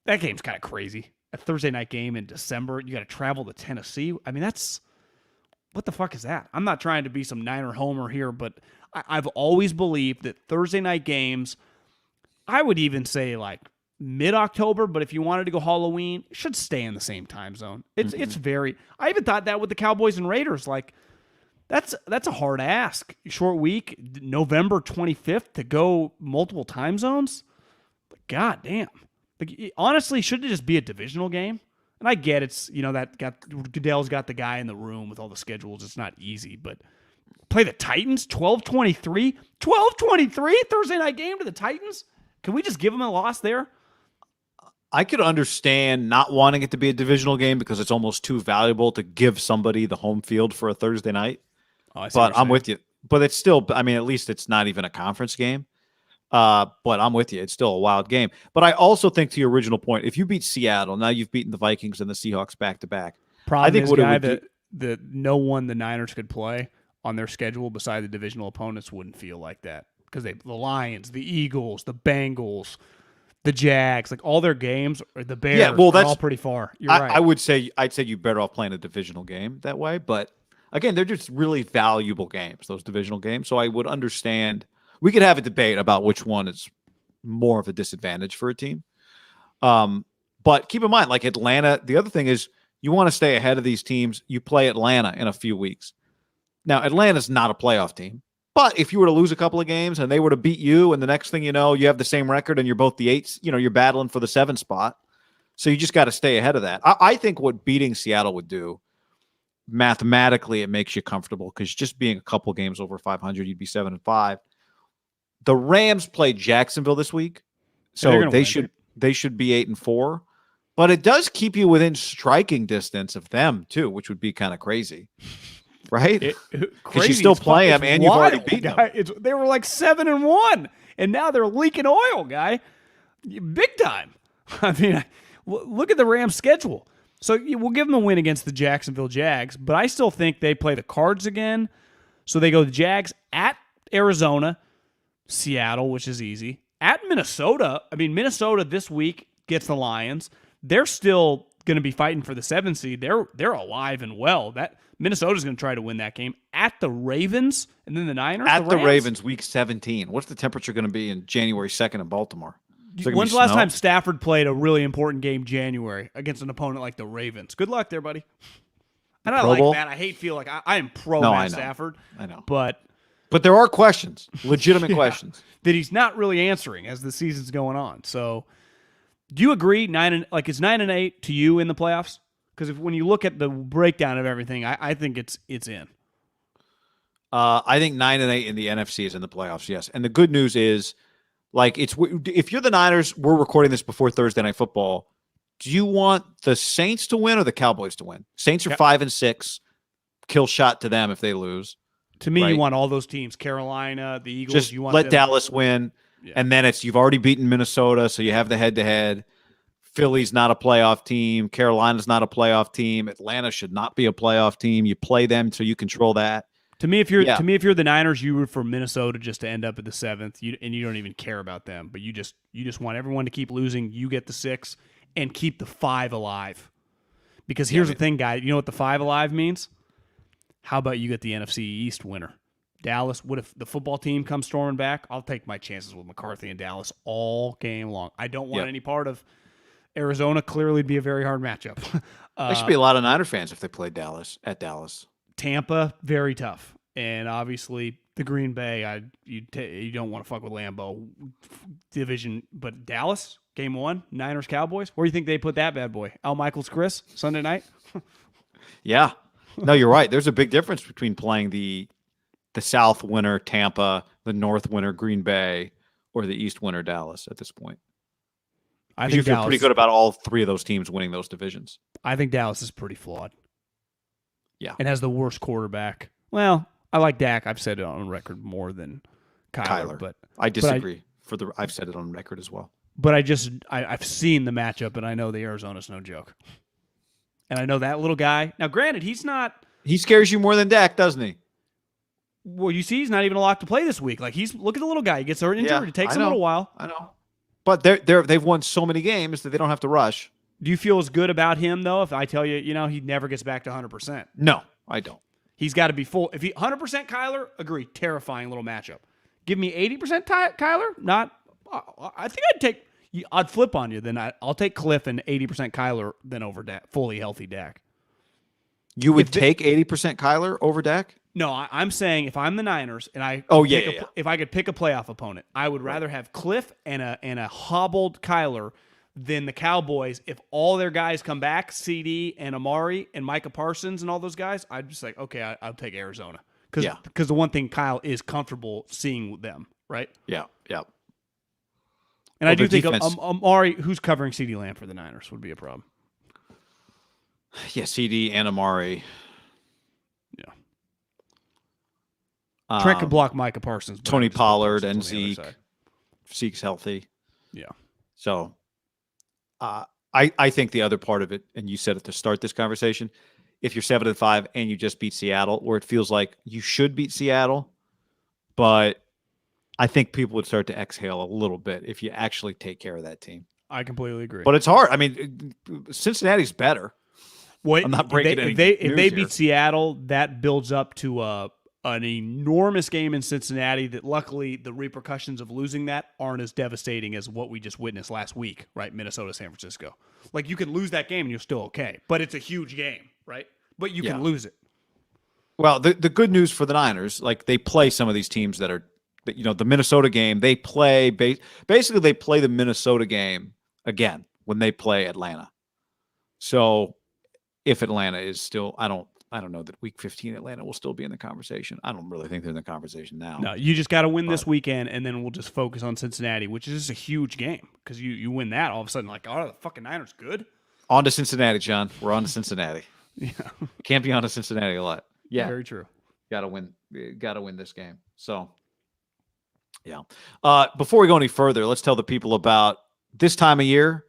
That game's kind of crazy. A Thursday night game in December, you got to travel to Tennessee. That's... What the fuck is that? I'm not trying to be some Niner homer here, but I've always believed that Thursday night games, I would even say mid-October, but if you wanted to go Halloween, it should stay in the same time zone. It's very... I even thought that with the Cowboys and Raiders. That's a hard ask. Short week, November 25th to go multiple time zones? God damn. Honestly, should it just be a divisional game? And I get it's, Goodell's got the guy in the room with all the schedules. It's not easy, but play the Titans, 12-23? 12-23 Thursday night game to the Titans? Can we just give them a loss there? I could understand not wanting it to be a divisional game because it's almost too valuable to give somebody the home field for a Thursday night. But I'm with you. But it's still, at least it's not even a conference game. But I'm with you. It's still a wild game. But I also think, to your original point, if you beat Seattle, now you've beaten the Vikings and the Seahawks back-to-back. I think that no one the Niners could play on their schedule beside the divisional opponents wouldn't feel like that. Because the Lions, the Eagles, the Bengals, the Jags, all their games, or the Bears, are all pretty far. You're right. I'd say you're better off playing a divisional game that way. But, again, they're just really valuable games, those divisional games. So I would understand... We could have a debate about which one is more of a disadvantage for a team. But keep in mind, Atlanta, the other thing is you want to stay ahead of these teams. You play Atlanta in a few weeks. Now, Atlanta's not a playoff team. But if you were to lose a couple of games and they were to beat you, and the next thing you know, you have the same record and you're both the 8s, you're battling for the 7 spot. So you just got to stay ahead of that. I think what beating Seattle would do, mathematically, it makes you comfortable because just being a couple games over 500, you'd be 7-5. The Rams play Jacksonville this week, so they should be 8-4. But it does keep you within striking distance of them too, which would be kind of crazy. right? Crazy. Because you still It's play fuck- them it's and you've already wild, beaten guy. them. They were like 7-1, and now they're leaking oil, guy. Big time. I mean, look at the Rams' schedule. So we'll give them a win against the Jacksonville Jags, but I still think they play the Cards again. So they go the Jags at Arizona, Seattle, which is easy, at Minnesota. I mean, Minnesota this week gets the Lions. They're still going to be fighting for the 7th seed. They're alive and well. That Minnesota's going to try to win that game at the Ravens, and then the Niners. At the Ravens, week 17. What's the temperature going to be in January 2nd in Baltimore? When's the last time Stafford played a really important game January against an opponent like the Ravens? Good luck there, buddy. And I like Matt. I feel like I am pro Matt Stafford. I know. But there are questions, legitimate questions. That he's not really answering as the season's going on. So do you agree? Is 9-8 to you in the playoffs? Because when you look at the breakdown of everything, I think it's in. I think 9-8 in the NFC is in the playoffs, yes. And the good news is, if you're the Niners, we're recording this before Thursday Night Football. Do you want the Saints to win or the Cowboys to win? Saints are 5-6. Kill shot to them if they lose. To me, you want all those teams. Carolina, the Eagles. Just you want let Dallas win. Yeah. And then you've already beaten Minnesota, so you have the head-to-head. Philly's not a playoff team. Carolina's not a playoff team. Atlanta should not be a playoff team. You play them so you control that. To me, if you're the Niners, you root for Minnesota just to end up at the 7th, and you don't even care about them. But you just want everyone to keep losing. You get the 6 and keep the 5 alive. Because here's the thing, guy. You know what the 5 alive means? How about you get the NFC East winner? Dallas. What if the football team comes storming back? I'll take my chances with McCarthy and Dallas all game long. I don't want any part of Arizona. Clearly, it'd be a very hard matchup. There should be a lot of Niner fans if they played Dallas at Dallas. Tampa, very tough. And obviously, the Green Bay, you don't want to fuck with Lambeau division. But Dallas, game 1, Niners, Cowboys. Where do you think they put that bad boy? Al Michaels, Chris, Sunday night? Yeah. No, you're right. There's a big difference between playing the South winner, Tampa, the North winner, Green Bay, or the East winner, Dallas, at this point. I think you feel pretty good about all 3 of those teams winning those divisions. I think Dallas is pretty flawed. Yeah. And has the worst quarterback. Well, I like Dak. I've said it on record more than Kyler. But I disagree. I've said it on record as well. But I've seen the matchup, and I know the Arizona's no joke. And I know that little guy. Now, granted, he's not. He scares you more than Dak, doesn't he? Well, you see, he's not even a lock to play this week. Look at the little guy. He gets injured. It takes a little while. I know. But they've won so many games that they don't have to rush. Do you feel as good about him, though, if I tell you, he never gets back to 100%? No, I don't. He's got to be full. If he 100% Kyler, agree, terrifying little matchup. Give me 80% Kyler, not. I think I'd flip on you. Then I'll take Cliff and 80% Kyler than over Dak, fully healthy Dak. You would take 80% Kyler over Dak? No, I'm saying if I'm the Niners and if I could pick a playoff opponent, I would rather have Cliff and a hobbled Kyler than the Cowboys. If all their guys come back, CD and Amari and Micah Parsons and all those guys, I'd just like, okay, I'll take Arizona. Because the one thing Kyle is comfortable seeing them, right? Yeah. And I do think Amari, who's covering CD Lamb for the Niners, would be a problem. Yeah, CD and Amari. Yeah. Trent could block Micah Parsons. Tony Pollard and Zeke. Zeke's healthy. Yeah. So I think the other part of it, and you said it to start this conversation, if you're 7-5 and you just beat Seattle, or it feels like you should beat Seattle, but I think people would start to exhale a little bit if you actually take care of that team. I completely agree. But it's hard. I mean, Cincinnati's better. Well, I'm not breaking if they beat Seattle, that builds up to an enormous game in Cincinnati that luckily the repercussions of losing that aren't as devastating as what we just witnessed last week, right? Minnesota, San Francisco. Like, you can lose that game and you're still okay, but it's a huge game, right? But you can lose it. Well, the good news for the Niners, like, they play some of these teams that are, the Minnesota game, they play, basically they play the Minnesota game again when they play Atlanta. So if Atlanta is still, I don't know that week 15 Atlanta will still be in the conversation. I don't really think they're in the conversation now. No, you just got to win this weekend, and then we'll just focus on Cincinnati, which is just a huge game because you win that, all of a sudden, like, oh, the fucking Niners good? On to Cincinnati, John. We're on to Cincinnati. Yeah. Can't be on to Cincinnati a lot. Yeah. Very true. Got to win. Got to win this game. So, yeah. Before we go any further, let's tell the people about this time of year.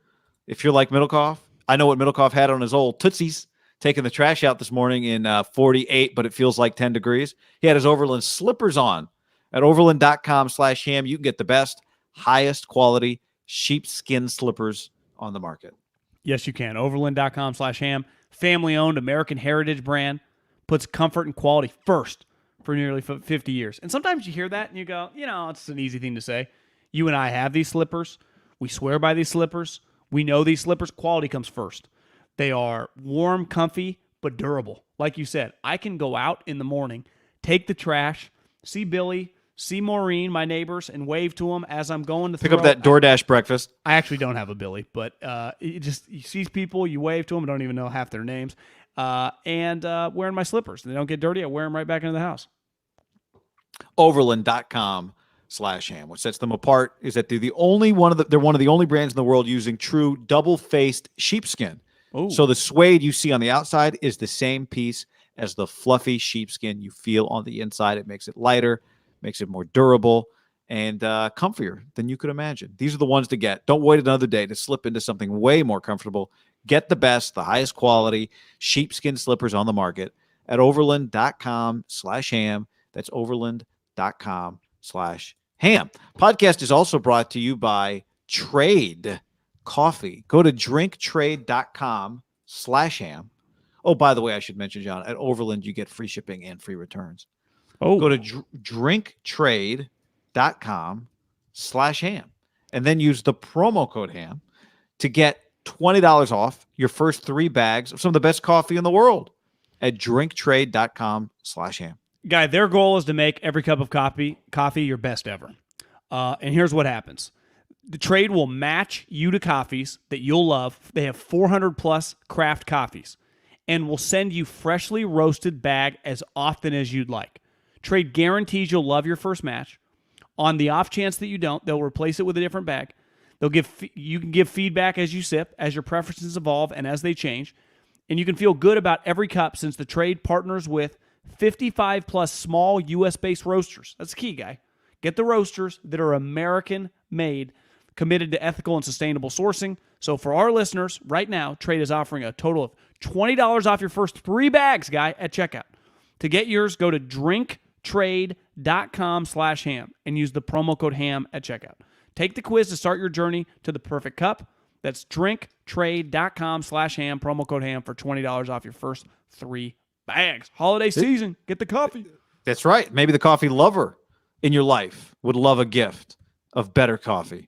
If you're like Middlekauff, I know what Middlekauff had on his old Tootsies, taking the trash out this morning in 48, but it feels like 10 degrees. He had his Overland slippers on at overland.com/ham. You can get the best, highest quality sheepskin slippers on the market. Yes, you can. Overland.com/ham. Family-owned American heritage brand. Puts comfort and quality first for nearly 50 years. And sometimes you hear that and you go, it's an easy thing to say. You and I have these slippers. We swear by these slippers. We know these slippers. Quality comes first. They are warm, comfy, but durable. Like you said, I can go out in the morning, take the trash, see Billy, see Maureen, my neighbors, and wave to them as I'm going to pick up that DoorDash breakfast. I actually don't have a Billy, but you see people, you wave to them, I don't even know half their names. And wearing my slippers. They don't get dirty. I wear them right back into the house. Overland.com/ham. What sets them apart is that they're one of the only brands in the world using true double-faced sheepskin. Ooh. So the suede you see on the outside is the same piece as the fluffy sheepskin you feel on the inside. It makes it lighter, makes it more durable, and comfier than you could imagine. These are the ones to get. Don't wait another day to slip into something way more comfortable. Get the best, the highest quality sheepskin slippers on the market at overland.com/ham. That's overland.com/ham. Podcast is also brought to you by Trade Coffee. Go to drinktrade.com/ham. Oh, by the way, I should mention, John, at Overland, you get free shipping and free returns. Oh, go to drinktrade.com/ham and then use the promo code ham to get $20 off your first 3 bags of some of the best coffee in the world at drinktrade.com/ham. Guy, their goal is to make every cup of coffee your best ever. And here's what happens. The Trade will match you to coffees that you'll love. They have 400 plus craft coffees and will send you freshly roasted bag as often as you'd like. Trade guarantees you'll love your first match. On the off chance that you don't, they'll replace it with a different bag. You can give feedback as you sip, as your preferences evolve and as they change. And you can feel good about every cup since the Trade partners with 55 plus small U.S.-based roasters. That's the key, guy. Get the roasters that are American-made, committed to ethical and sustainable sourcing. So for our listeners, right now, Trade is offering a total of $20 off your first 3 bags, guy, at checkout. To get yours, go to drinktrade.com/ham and use the promo code ham at checkout. Take the quiz to start your journey to the perfect cup. That's drinktrade.com/ham, promo code ham for $20 off your first 3 bags. Holiday season, get the coffee. That's right. Maybe the coffee lover in your life would love a gift of better coffee.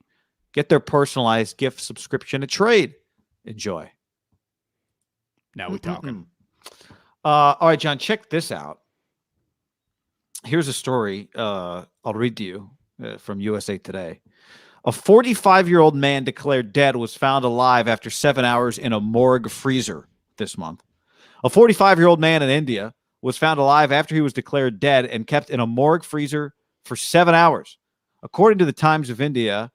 Get their personalized gift subscription at Trade. Enjoy. Now we're talking. All right, John, check this out. Here's a story I'll read to you from USA Today. A 45-year-old man declared dead was found alive after 7 hours in a morgue freezer this month. A 45-year-old man in India was found alive after he was declared dead and kept in a morgue freezer for 7 hours. According to the Times of India,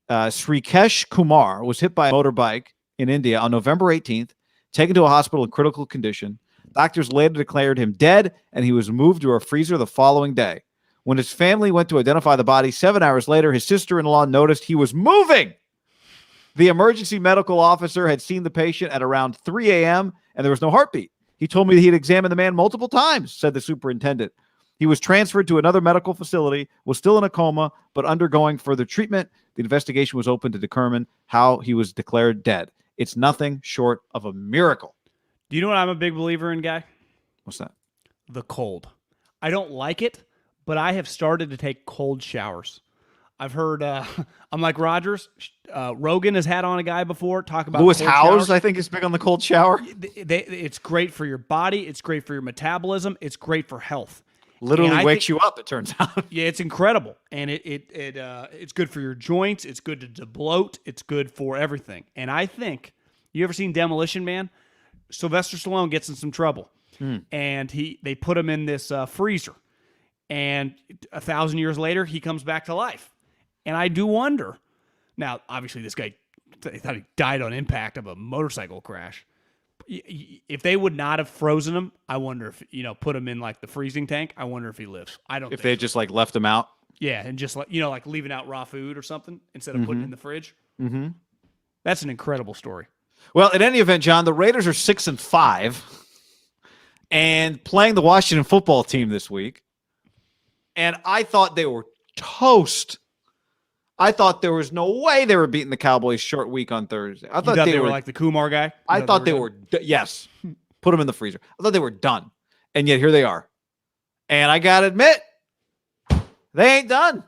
Srikesh Kumar was hit by a motorbike in India on November 18th, taken to a hospital in critical condition. Doctors later declared him dead, and he was moved to a freezer the following day. When his family went to identify the body 7 hours later, his sister-in-law noticed he was moving. The emergency medical officer had seen the patient at around 3 a.m., and there was no heartbeat. He told me that he had examined the man multiple times, said the superintendent. He was transferred to another medical facility, was still in a coma, but undergoing further treatment. The investigation was open to determine how he was declared dead. It's nothing short of a miracle. Do you know what I'm a big believer in, Guy? What's that? The cold. I don't like it, but I have started to take cold showers. I've heard, I'm like Rogers. Rogan has had on a guy before talk about Lewis cold Howes, showers. I think, is big on the cold shower. It's great for your body. It's great for your metabolism. It's great for health. Literally wakes you up, it turns out. Yeah, it's incredible. And it's good for your joints. It's good to bloat. It's good for everything. And I think, you ever seen Demolition Man? Sylvester Stallone gets in some trouble. And they put him in this freezer. And 1,000 years later, he comes back to life. And I do wonder. Now, obviously, this guy, they thought he died on impact of a motorcycle crash. If they would not have frozen him, I wonder if, put him in like the freezing tank, I wonder if he lives. I don't If think they so. just like left him out. Yeah, and just like leaving out raw food or something instead of putting it in the fridge. Mm-hmm. That's an incredible story. Well, in any event, John, the Raiders are 6-5 and playing the Washington football team this week. And I thought they were toast. I thought there was no way they were beating the Cowboys short week on Thursday. I thought they were like the Kumar guy. I thought they were yes. Put them in the freezer. I thought they were done. And yet here they are. And I got to admit, they ain't done.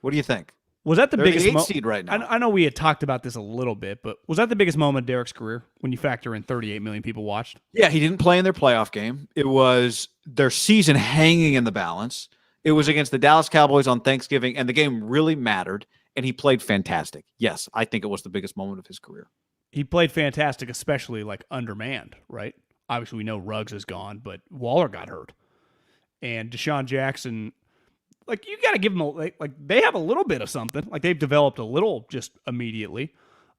What do you think? Was that the They're biggest the 8th seed right now? I know we had talked about this a little bit, but was that the biggest moment of Derek's career when you factor in 38 million people watched? Yeah, he didn't play in their playoff game. It was their season hanging in the balance. It was against the Dallas Cowboys on Thanksgiving, and the game really mattered, and he played fantastic. Yes, I think it was the biggest moment of his career. He played fantastic, especially like undermanned, right? Obviously, we know Ruggs is gone, but Waller got hurt. And Deshaun Jackson, like, you got to give them like they have a little bit of something. Like, they've developed a little just immediately.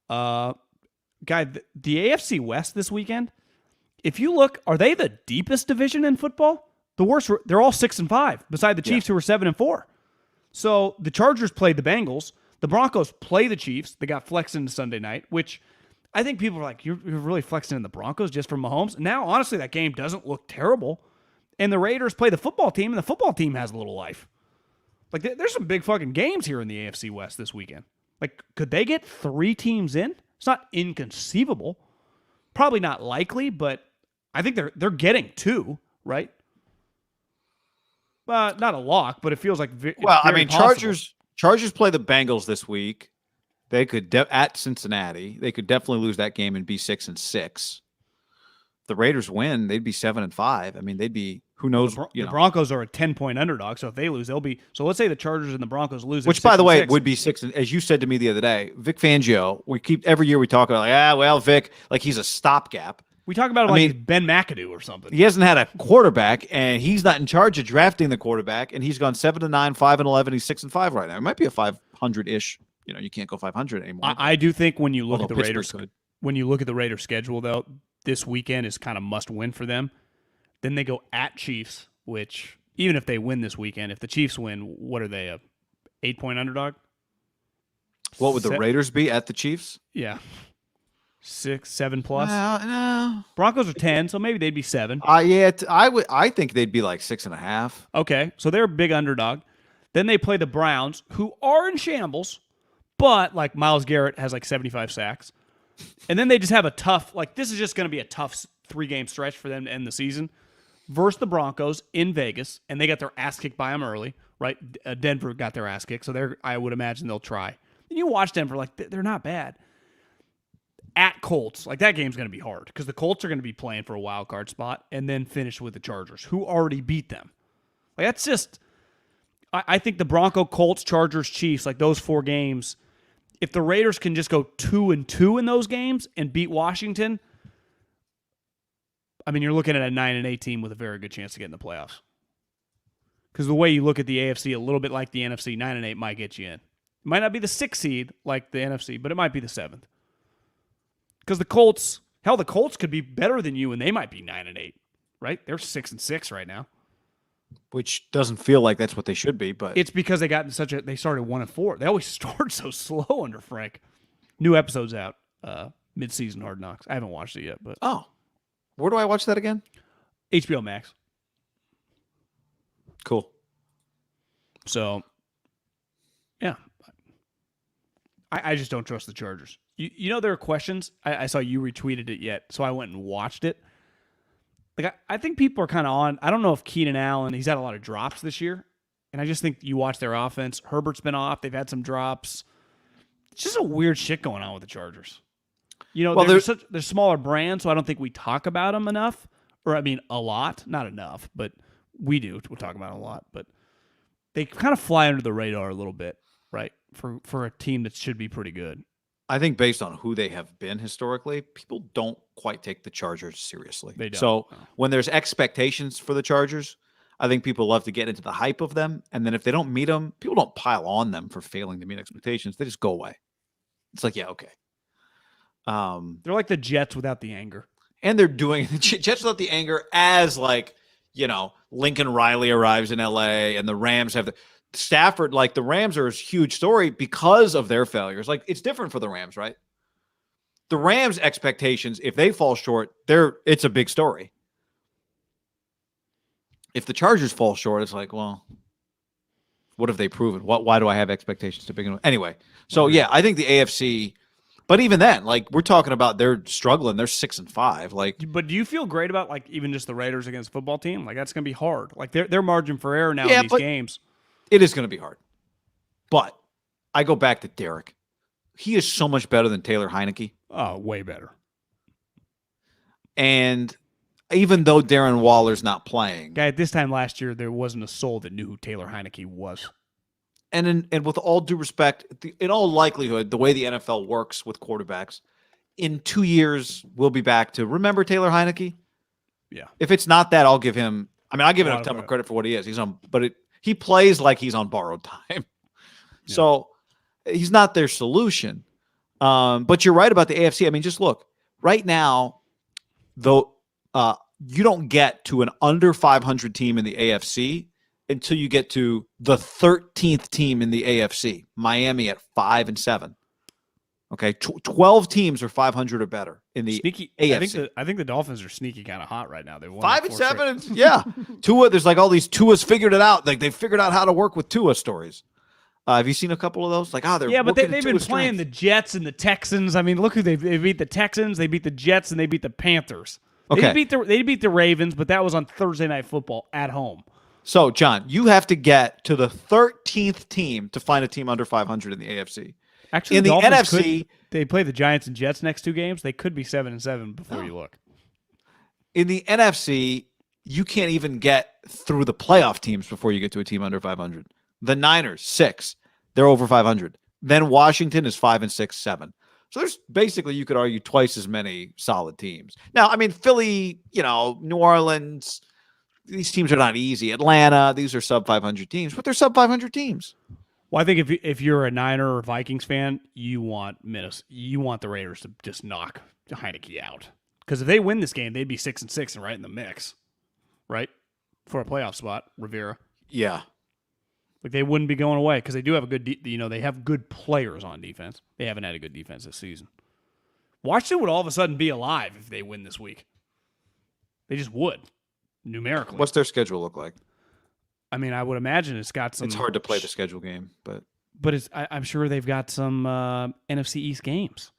Guy, the AFC West this weekend, if you look, are they the deepest division in football? The worst, they're all 6-5, beside the Chiefs, who are 7-4. So the Chargers played the Bengals. The Broncos play the Chiefs. They got flexed into Sunday night, which I think people are like, you're really flexing in the Broncos just for Mahomes. Now, honestly, that game doesn't look terrible. And the Raiders play the football team, and the football team has a little life. Like, there's some big fucking games here in the AFC West this weekend. Like, could they get 3 teams in? It's not inconceivable. Probably not likely, but I think they're getting 2, right? Not a lock, but it feels like possible. Chargers play the Bengals this week. They could at Cincinnati. They could definitely lose that game and be 6-6. The Raiders win, they'd be 7-5. I mean, they'd be who knows. The Broncos are a 10-point underdog, so if they lose, they'll be. So let's say the Chargers and the Broncos lose, which by the way would be 6. As you said to me the other day, Vic Fangio. Every year we talk about Vic, like he's a stopgap. We talk about him like he's Ben McAdoo or something. He hasn't had a quarterback, and he's not in charge of drafting the quarterback, and he's gone 7-9, 5-11. He's 6-5 right now. It might be a 500-ish. You can't go 500 anymore. I do think when you look at the Pittsburgh Raiders, could. when you look at the Raiders' schedule, though, this weekend is kind of must win for them. Then they go at Chiefs, which even if they win this weekend, if the Chiefs win, what are they, a 8-point underdog? What would the Raiders be at the Chiefs? Yeah. 6, 7 plus. No. Broncos are 10, so maybe they'd be 7. I think they'd be like 6.5. Okay, so they're a big underdog. Then they play the Browns, who are in shambles, but like Myles Garrett has like 75 sacks. And then they just have a tough, this is just going to be a tough 3-game stretch for them to end the season. Versus the Broncos in Vegas, and they got their ass kicked by them early, right? Denver got their ass kicked, so I would imagine they'll try. And you watch Denver, they're not bad. At Colts, that game's going to be hard because the Colts are going to be playing for a wild card spot and then finish with the Chargers, who already beat them. That's just, I think the Bronco, Colts, Chargers, Chiefs, those 4 games, if the Raiders can just go 2-2 in those games and beat Washington, I mean, you're looking at a 9-8 team with a very good chance to get in the playoffs. Because the way you look at the AFC, a little bit like the NFC, 9-8 might get you in. It might not be the 6th seed like the NFC, but it might be the 7th. Because the Colts could be better than you, and they might be 9-8, right? They're 6-6 right now, which doesn't feel like that's what they should be. But it's because they got in they started 1-4. They always start so slow under Frank. New episodes out, mid-season Hard Knocks. I haven't watched it yet, but where do I watch that again? HBO Max. Cool. So, yeah, I just don't trust the Chargers. There are questions. I saw you retweeted it yet, so I went and watched it. I think people are kind of on. I don't know if Keenan Allen, he's had a lot of drops this year, and I just think you watch their offense. Herbert's been off. They've had some drops. It's just a weird shit going on with the Chargers. They're smaller brands, so I don't think we talk about them enough. Or, I mean, a lot. Not enough, but we do. We'll talk about it a lot. But they kind of fly under the radar a little bit, right, for a team that should be pretty good. I think based on who they have been historically, people don't quite take the Chargers seriously. They don't. So when there's expectations for the Chargers, I think people love to get into the hype of them. And then if they don't meet them, people don't pile on them for failing to meet expectations. They just go away. It's like, yeah, okay. They're like the Jets without the anger. And they're doing the Jets without the anger as Lincoln Riley arrives in LA and the Rams have Stafford. Like the Rams are a huge story because of their failures. Like it's different for the Rams, right? The Rams' expectations, if they fall short, it's a big story. If the Chargers fall short, it's like, well, what have they proven? Why do I have expectations to begin with? Anyway, so yeah, I think the AFC. But even then, like we're talking about, they're struggling. They're 6-5. Like, but do you feel great about like even just the Raiders against a football team? Like that's going to be hard. Like their margin for error now in these games. It is going to be hard. But I go back to Derek. He is so much better than Taylor Heineke. Oh, way better. And even though Darren Waller's not playing, guy, at this time last year there wasn't a soul that knew who Taylor Heineke was. And with all due respect, in all likelihood, the way the NFL works with quarterbacks, in 2 years, we'll be back to remember Taylor Heineke? Yeah. If it's not that, I'll give him – I mean, I'll give him a ton of credit for what he is. He plays like he's on borrowed time. Yeah. So he's not their solution. But you're right about the AFC. I mean, just look. Right now, though, you don't get to an under 500 team in the AFC until you get to the 13th team in the AFC, Miami at 5-7. Okay, 12 teams are 500 or better in the AFC. I think the Dolphins are sneaky kind of hot right now. They won 5-7. Yeah, Tua. There's like all these Tua's figured it out. Like they figured out how to work with Tua stories. Have you seen a couple of those? Like, they're but they've been playing the Jets and the Texans. I mean, look who they beat: the Texans, they beat the Jets, and they beat the Panthers. Okay. They beat the Ravens, but that was on Thursday Night Football at home. So, John, you have to get to the 13th team to find a team under 500 in the AFC. Actually, in the NFC, they play the Giants and Jets next 2 games. They could be 7-7 before you look. In the NFC, you can't even get through the playoff teams before you get to a team under 500. The Niners, 6. They're over 500. Then Washington is 5-6, 7. So there's basically, you could argue, twice as many solid teams. Now, I mean, Philly, New Orleans, these teams are not easy. Atlanta, these are sub-500 teams, but they're sub-500 teams. Well, I think if you're a Niner or Vikings fan, you want the Raiders to just knock Heineke out. Because if they win this game, they'd be 6-6 and right in the mix, right? For a playoff spot, Rivera. Yeah. Like they wouldn't be going away because they do have a good, they have good players on defense. They haven't had a good defense this season. Washington would all of a sudden be alive if they win this week. They just would, numerically. What's their schedule look like? I mean, I would imagine it's got some. It's hard to play the schedule game, but I'm sure they've got some NFC East games.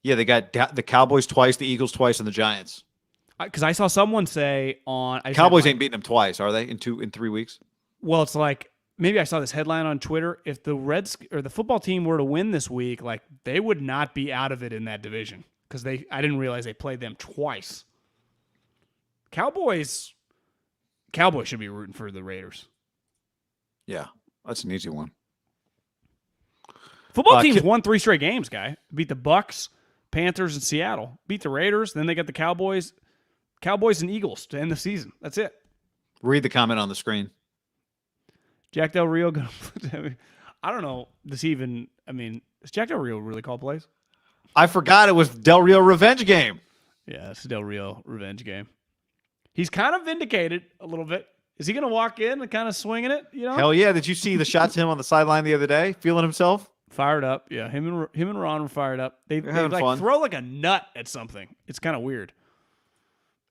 Yeah, they got the Cowboys twice, the Eagles twice, and the Giants. Because I saw someone say Cowboys ain't beating them twice, are they? In 3 weeks? Well, it's like maybe I saw this headline on Twitter. If the Reds or the football team were to win this week, like they would not be out of it in that division because I didn't realize they played them twice. Cowboys should be rooting for the Raiders. Yeah, that's an easy one. Football teams won 3 straight games, guy. Beat the Bucks, Panthers, and Seattle. Beat the Raiders. Then they got the Cowboys and Eagles to end the season. That's it. Read the comment on the screen. Jack Del Rio going to I don't know. Does Jack Del Rio really call plays? I forgot it was Del Rio revenge game. Yeah, it's Del Rio revenge game. He's kind of vindicated a little bit. Is he going to walk in and kind of swinging it? Hell yeah! Did you see the shots of him on the sideline the other day, feeling himself? Fired up, yeah. Him and Ron were fired up. They like fun. Throw like a nut at something. It's kind of weird.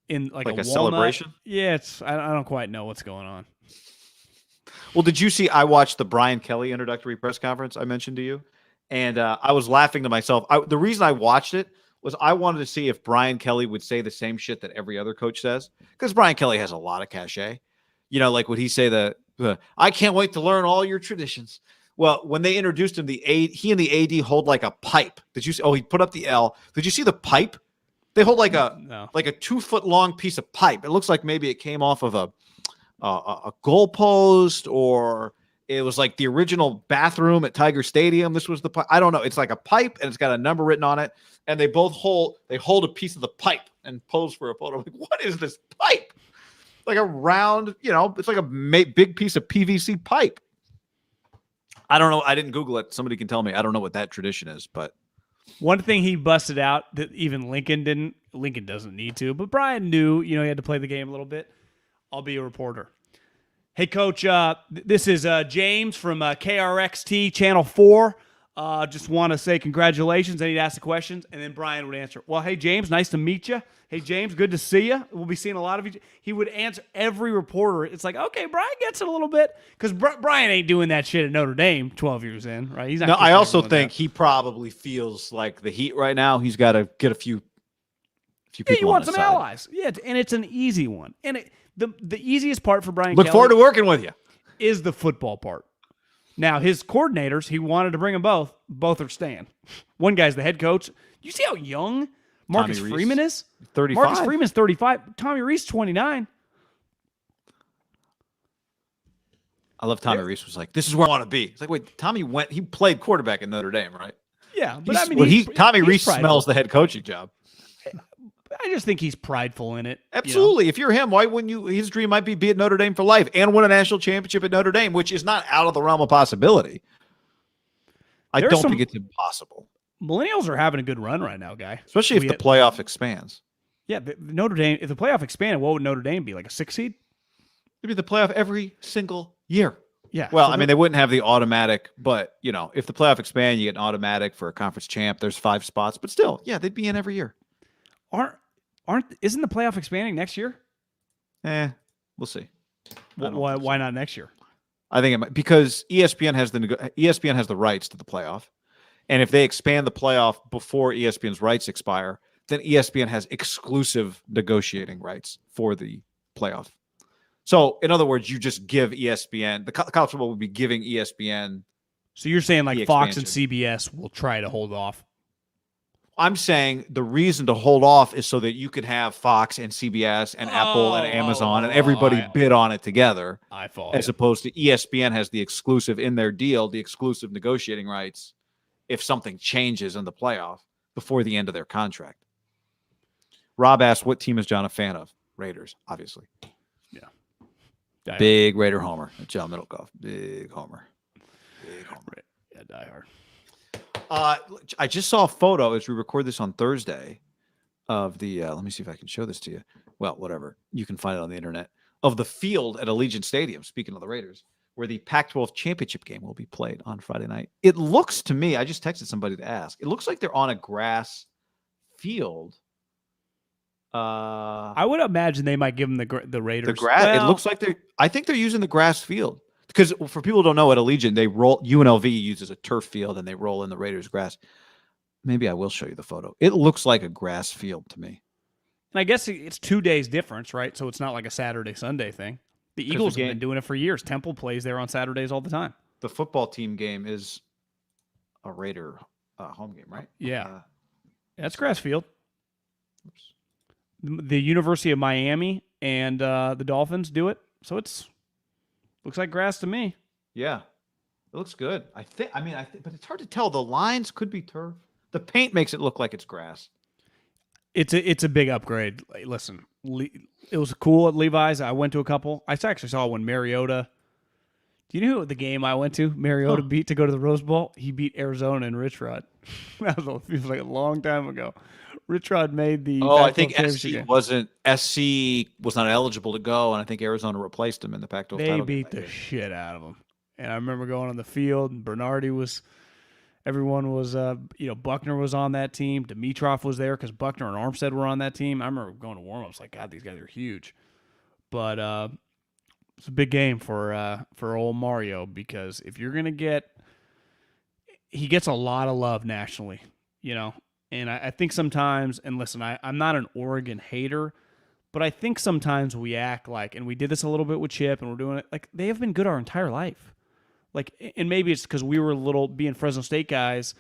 In like a celebration. Yeah, I don't quite know what's going on. Well, did you see? I watched the Brian Kelly introductory press conference I mentioned to you, and I was laughing to myself. The reason I watched it was I wanted to see if Brian Kelly would say the same shit that every other coach says, because Brian Kelly has a lot of cachet. Like would he say the I can't wait to learn all your traditions. Well, when they introduced him, he and the AD hold like a pipe. Did you see? Oh, he put up the L. Did you see the pipe? They hold like a 2-foot long piece of pipe. It looks like maybe it came off of a goalpost, or it was like the original bathroom at Tiger Stadium. This was the pipe. I don't know. It's like a pipe, and it's got a number written on it. And they both hold a piece of the pipe and pose for a photo. Like, what is this pipe? Like a round, it's like a big piece of PVC pipe. I don't know. I didn't Google it. Somebody can tell me. I don't know what that tradition is, but One thing he busted out that even Lincoln didn't. Lincoln doesn't need to, but Brian knew. He had to play the game a little bit. I'll be a reporter. Hey, Coach. This is James from KRXT Channel 4. Just want to say congratulations. I need to ask the questions, and then Brian would answer. Well, hey, James, nice to meet you. Hey, James, good to see you. We'll be seeing a lot of you. He would answer every reporter. It's like, okay, Brian gets it a little bit because Brian ain't doing that shit at Notre Dame 12 years in, right? He's not. No, I also think he probably feels like the heat right now. He's got to get a few people. He wants some allies. Yeah, and it's an easy one. And the easiest part for Brian Look forward to working with you. Is the football part. Now, his coordinators, he wanted to bring them both. Both are staying. One guy's the head coach. You see how young Marcus Freeman is? 35. Marcus Freeman's 35. Tommy Rees, 29. I love Tommy Rees was like, this is where I want to be. It's like, wait, he played quarterback at Notre Dame, right? Yeah, but Tommy Rees smells the head coaching job. I just think he's prideful in it. Absolutely. If you're him, why wouldn't you? His dream might be at Notre Dame for life and win a national championship at Notre Dame, which is not out of the realm of possibility. I don't think it's impossible. Millennials are having a good run right now, guy. Especially if the playoff expands. Yeah, Notre Dame. If the playoff expanded, what would Notre Dame be? Like a 6 seed? It'd be the playoff every single year. Yeah. Well, I mean, they wouldn't have the automatic, but if the playoff expand, you get an automatic for a conference champ. There's 5 spots, but still, yeah, they'd be in every year. Isn't the playoff expanding next year? We'll see. Why not next year? I think it might, because ESPN has the rights to the playoff, and if they expand the playoff before ESPN's rights expire, then ESPN has exclusive negotiating rights for the playoff. So, in other words, you just give ESPN the college football would be giving ESPN. So you're saying like Fox and CBS will try to hold off. I'm saying the reason to hold off is so that you could have Fox and CBS and Apple and Amazon and everybody bid on it together. As opposed to ESPN has the exclusive in their deal, the exclusive negotiating rights if something changes in the playoff before the end of their contract. Rob asked, what team is John a fan of? Raiders, obviously. Yeah. Big Raider homer. John Middlekauff. Big homer. Yeah, die hard. I just saw a photo as we record this on Thursday of the, let me see if I can show this to you. Well, whatever. You can find it on the internet. Of the field at Allegiant Stadium, speaking of the Raiders, where the Pac-12 championship game will be played on Friday night. It looks to me, I just texted somebody to ask, it looks like they're on a grass field. I would imagine they might give them the Raiders. The grass. Well, it looks like I think they're using the grass field. Because for people who don't know, at Allegiant, UNLV uses a turf field and they roll in the Raiders' grass. Maybe I will show you the photo. It looks like a grass field to me. And I guess it's 2 days difference, right? So it's not like a Saturday, Sunday thing. The Eagles have been doing it for years. Temple plays there on Saturdays all the time. The football team game is a Raider home game, right? Yeah. That's grass field. Oops. The University of Miami and the Dolphins do it. So looks like grass to me. Yeah, it looks good. But it's hard to tell. The lines could be turf. The paint makes it look like it's grass. It's a big upgrade. Listen, it was cool at Levi's. I went to a couple. I actually saw when Mariota. Do you know who the game I went to? Mariota beat to go to the Rose Bowl. He beat Arizona and Rich Rod. That feels like a long time ago. Rich Rod made the. I think SC was not eligible to go, and I think Arizona replaced him in the Pac-12. They beat the shit out of him, and I remember going on the field, and Bernardi was. Everyone was, Buckner was on that team. Dimitrov was there because Buckner and Armstead were on that team. I remember going to warm-ups like, God, these guys are huge. But it's a big game for old Mario because if you're gonna he gets a lot of love nationally, And I think sometimes, and listen, I'm not an Oregon hater, but I think sometimes we act like, and we did this a little bit with Chip, and we're doing it, like they have been good our entire life. Like, and maybe it's because we were being Fresno State guys,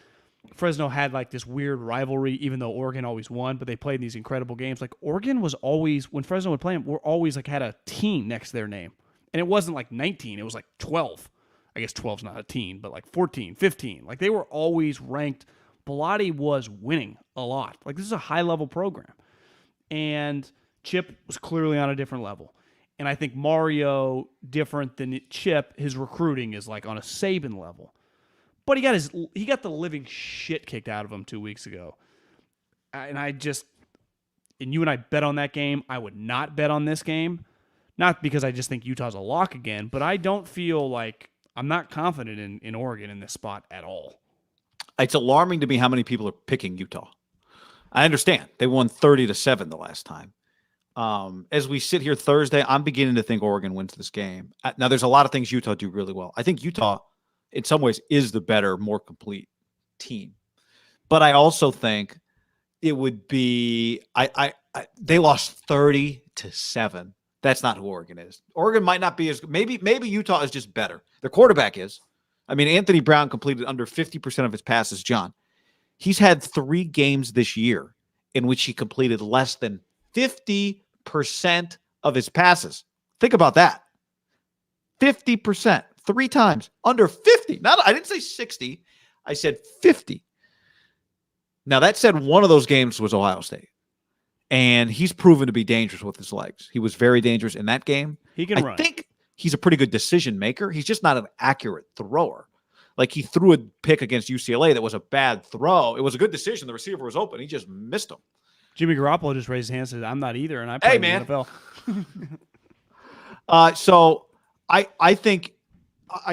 Fresno had like this weird rivalry, even though Oregon always won, but they played these incredible games. Like Oregon was always, when Fresno would play them, we're always like had a teen next to their name. And it wasn't like 19, it was like 12. I guess 12's not a teen, but like 14, 15. Like they were always ranked. Bilotti was winning a lot. Like this is a high-level program. And Chip was clearly on a different level. And I think Mario, different than Chip, his recruiting is like on a Saban level. but he got the living shit kicked out of him 2 weeks ago. And you and I bet on that game. I would not bet on this game. Not because I just think Utah's a lock again, but I don't feel like I'm not confident in Oregon in this spot at all. It's alarming to me how many people are picking Utah. I understand. They won 30-7 the last time. As we sit here Thursday, I'm beginning to think Oregon wins this game. Now, there's a lot of things Utah do really well. I think Utah, in some ways, is the better, more complete team. But I also think it would be they lost 30-7. That's not who Oregon is. Oregon might not be as maybe Utah is just better. Their quarterback is. I mean, Anthony Brown completed under 50% of his passes. John, he's had 3 games this year in which he completed less than 50% of his passes. Think about that. 50%, 3 times under 50. I didn't say 60. I said 50. Now, that said, one of those games was Ohio State. And he's proven to be dangerous with his legs. He was very dangerous in that game. He can run. I think he's a pretty good decision maker. He's just not an accurate thrower. Like, he threw a pick against UCLA that was a bad throw. It was a good decision. The receiver was open. He just missed him. Jimmy Garoppolo just raised his hand and said, I'm not either, and I play in the NFL. So I think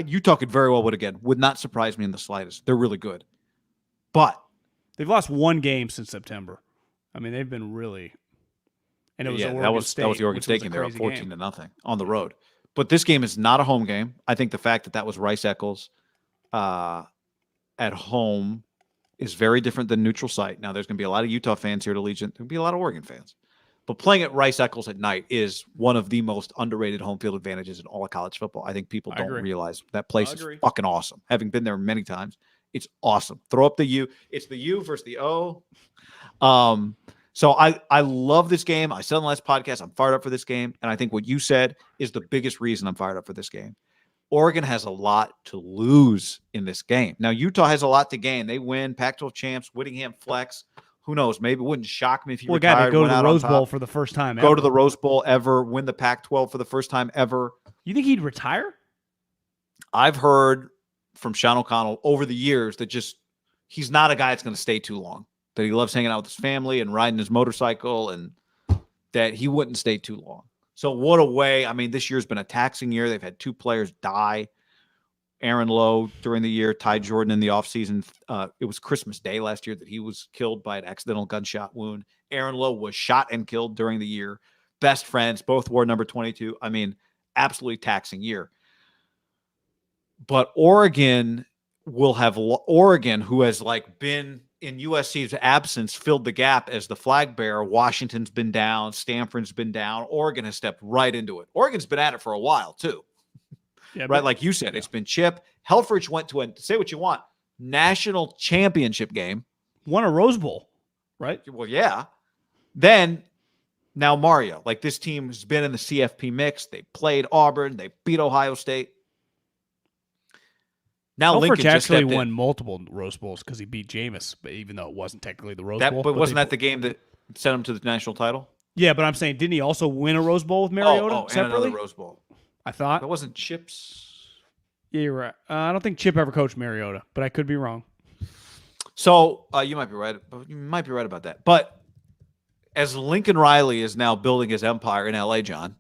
Utah could very well win again. Would not surprise me in the slightest. They're really good. But they've lost 1 game since September. I mean, they've been really – and it was Oregon State. That was the Oregon State game. They were up 14-0 on the road. But this game is not a home game. I think the fact that was Rice Eccles at home is very different than neutral site. Now, there's going to be a lot of Utah fans here at Allegiant. There's going to be a lot of Oregon fans. But playing at Rice Eccles at night is one of the most underrated home field advantages in all of college football. I think people don't realize that place is fucking awesome. Having been there many times, it's awesome. Throw up the U. It's the U versus the O. So I love this game. I said on the last podcast, I'm fired up for this game. And I think what you said is the biggest reason I'm fired up for this game. Oregon has a lot to lose in this game. Now, Utah has a lot to gain. They win Pac-12 champs, Whittingham flex. Who knows? Maybe it wouldn't shock me if you retired. Go to the Rose Bowl for the first time ever. Go to the Rose Bowl ever. Win the Pac-12 for the first time ever. You think he'd retire? I've heard from Sean O'Connell over the years that he's not a guy that's going to stay too long. That he loves hanging out with his family and riding his motorcycle, and that he wouldn't stay too long. So what a way. I mean, this year's been a taxing year. They've had 2 players die. Aaron Lowe during the year, Ty Jordan in the offseason. It was Christmas Day last year that he was killed by an accidental gunshot wound. Aaron Lowe was shot and killed during the year. Best friends, both wore number 22. I mean, absolutely taxing year. But Oregon will have Oregon, who has been in USC's absence, filled the gap as the flag bearer. Washington's been down. Stanford's been down. Oregon has stepped right into it. Oregon's been at it for a while, too. Yeah, right? Like you said, it's been Chip. Helfrich went to say what you want, national championship game. Won a Rose Bowl, right? Well, yeah. Then, now Mario. This team has been in the CFP mix. They played Auburn. They beat Ohio State. Now Lincoln just actually won multiple Rose Bowls because he beat Jameis, but even though it wasn't technically the Rose Bowl. But wasn't that the game that sent him to the national title? Yeah, but I'm saying, didn't he also win a Rose Bowl with Mariota separately? And another Rose Bowl. I thought. That wasn't Chip's. Yeah, you're right. I don't think Chip ever coached Mariota, but I could be wrong. So you might be right. You might be right about that. But as Lincoln Riley is now building his empire in LA, John,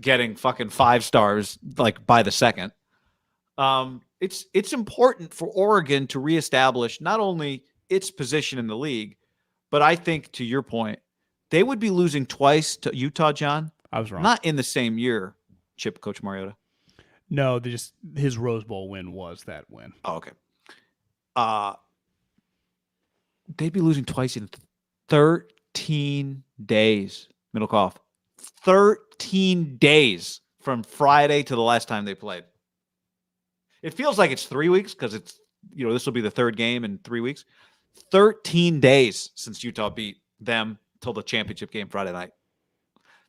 getting fucking 5 stars by the second, it's important for Oregon to reestablish not only its position in the league, but I think, to your point, they would be losing twice to Utah, John. I was wrong. Not in the same year, Chip, Coach Mariota. No, his Rose Bowl win was that win. Oh, okay. They'd be losing twice in 13 days, Middlekauff. 13 days from Friday to the last time they played. It feels like it's 3 weeks because this will be the 3rd game in 3 weeks. 13 days since Utah beat them till the championship game Friday night.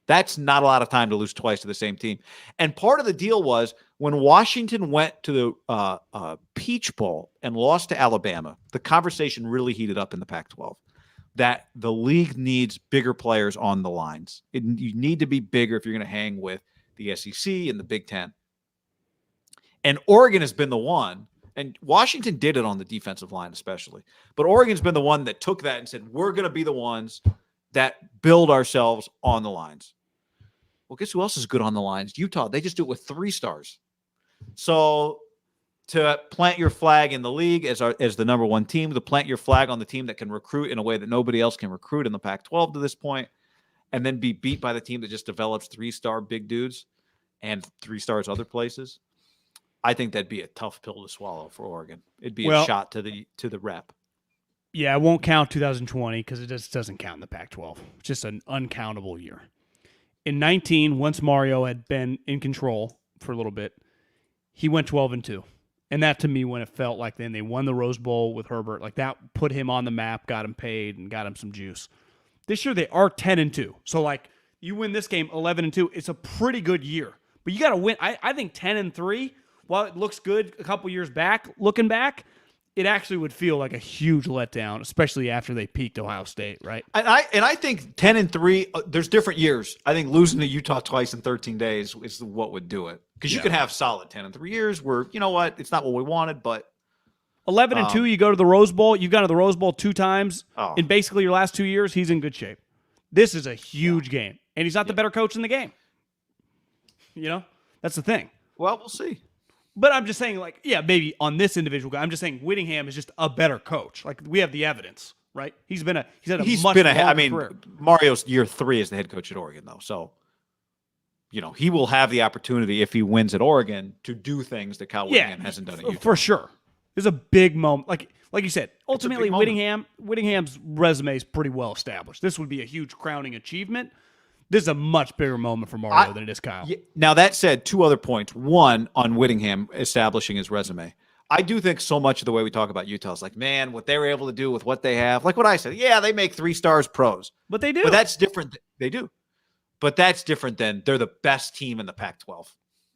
That's not a lot of time to lose twice to the same team. And part of the deal was when Washington went to the Peach Bowl and lost to Alabama, the conversation really heated up in the Pac-12 that the league needs bigger players on the lines. You need to be bigger if you're going to hang with the SEC and the Big Ten. And Oregon has been the one And Washington did it on the defensive line especially. But Oregon's been the one that took that and said, we're going to be the ones that build ourselves on the lines. Well, guess who else is good on the lines? Utah. They just do it with 3 stars. So to plant your flag in the league as the number 1 team, to plant your flag on the team that can recruit in a way that nobody else can recruit in the Pac-12 to this point, and then be beat by the team that just develops 3-star big dudes and 3 stars other places, I think that'd be a tough pill to swallow for Oregon. It'd be a shot to the rep. Yeah, I won't count 2020 because it just doesn't count in the Pac-12. It's just an uncountable year. In 19, once Mario had been in control for a little bit, he went 12-2. And that, to me, when it felt like then they won the Rose Bowl with Herbert, like that put him on the map, got him paid, and got him some juice. This year they are 10-2. So, like, you win this game 11-2, it's a pretty good year. But you got to win. I think 10-3, while it looks good a couple years back, looking back, it actually would feel like a huge letdown, especially after they peaked Ohio State, right? And I think 10-3. There's different years. I think losing to Utah twice in 13 days is what would do it, because you can have solid 10-3 years where, you know what, it's not what we wanted, but 11-2. You go to the Rose Bowl. You've gone to the Rose Bowl 2 times in basically your last 2 years. He's in good shape. This is a huge game, and he's not the better coach in the game. You know, that's the thing. Well, we'll see. But I'm just saying, like, yeah, maybe on this individual guy, I'm just saying Whittingham is just a better coach. Like, we have the evidence, right? He's had a much longer career. Mario's year 3 as the head coach at Oregon, though. So, you know, he will have the opportunity if he wins at Oregon to do things that Kyle Whittingham hasn't done at Utah. For sure. It's a big moment. Like you said, ultimately Whittingham's resume is pretty well established. This would be a huge crowning achievement. This is a much bigger moment for Mario than it is Kyle. Now, that said, 2 other points. One, on Whittingham establishing his resume. I do think so much of the way we talk about Utah is like, man, what they were able to do with what they have. Like what I said. Yeah, they make 3 stars pros. But they do. But that's different. They do. But that's different than they're the best team in the Pac-12.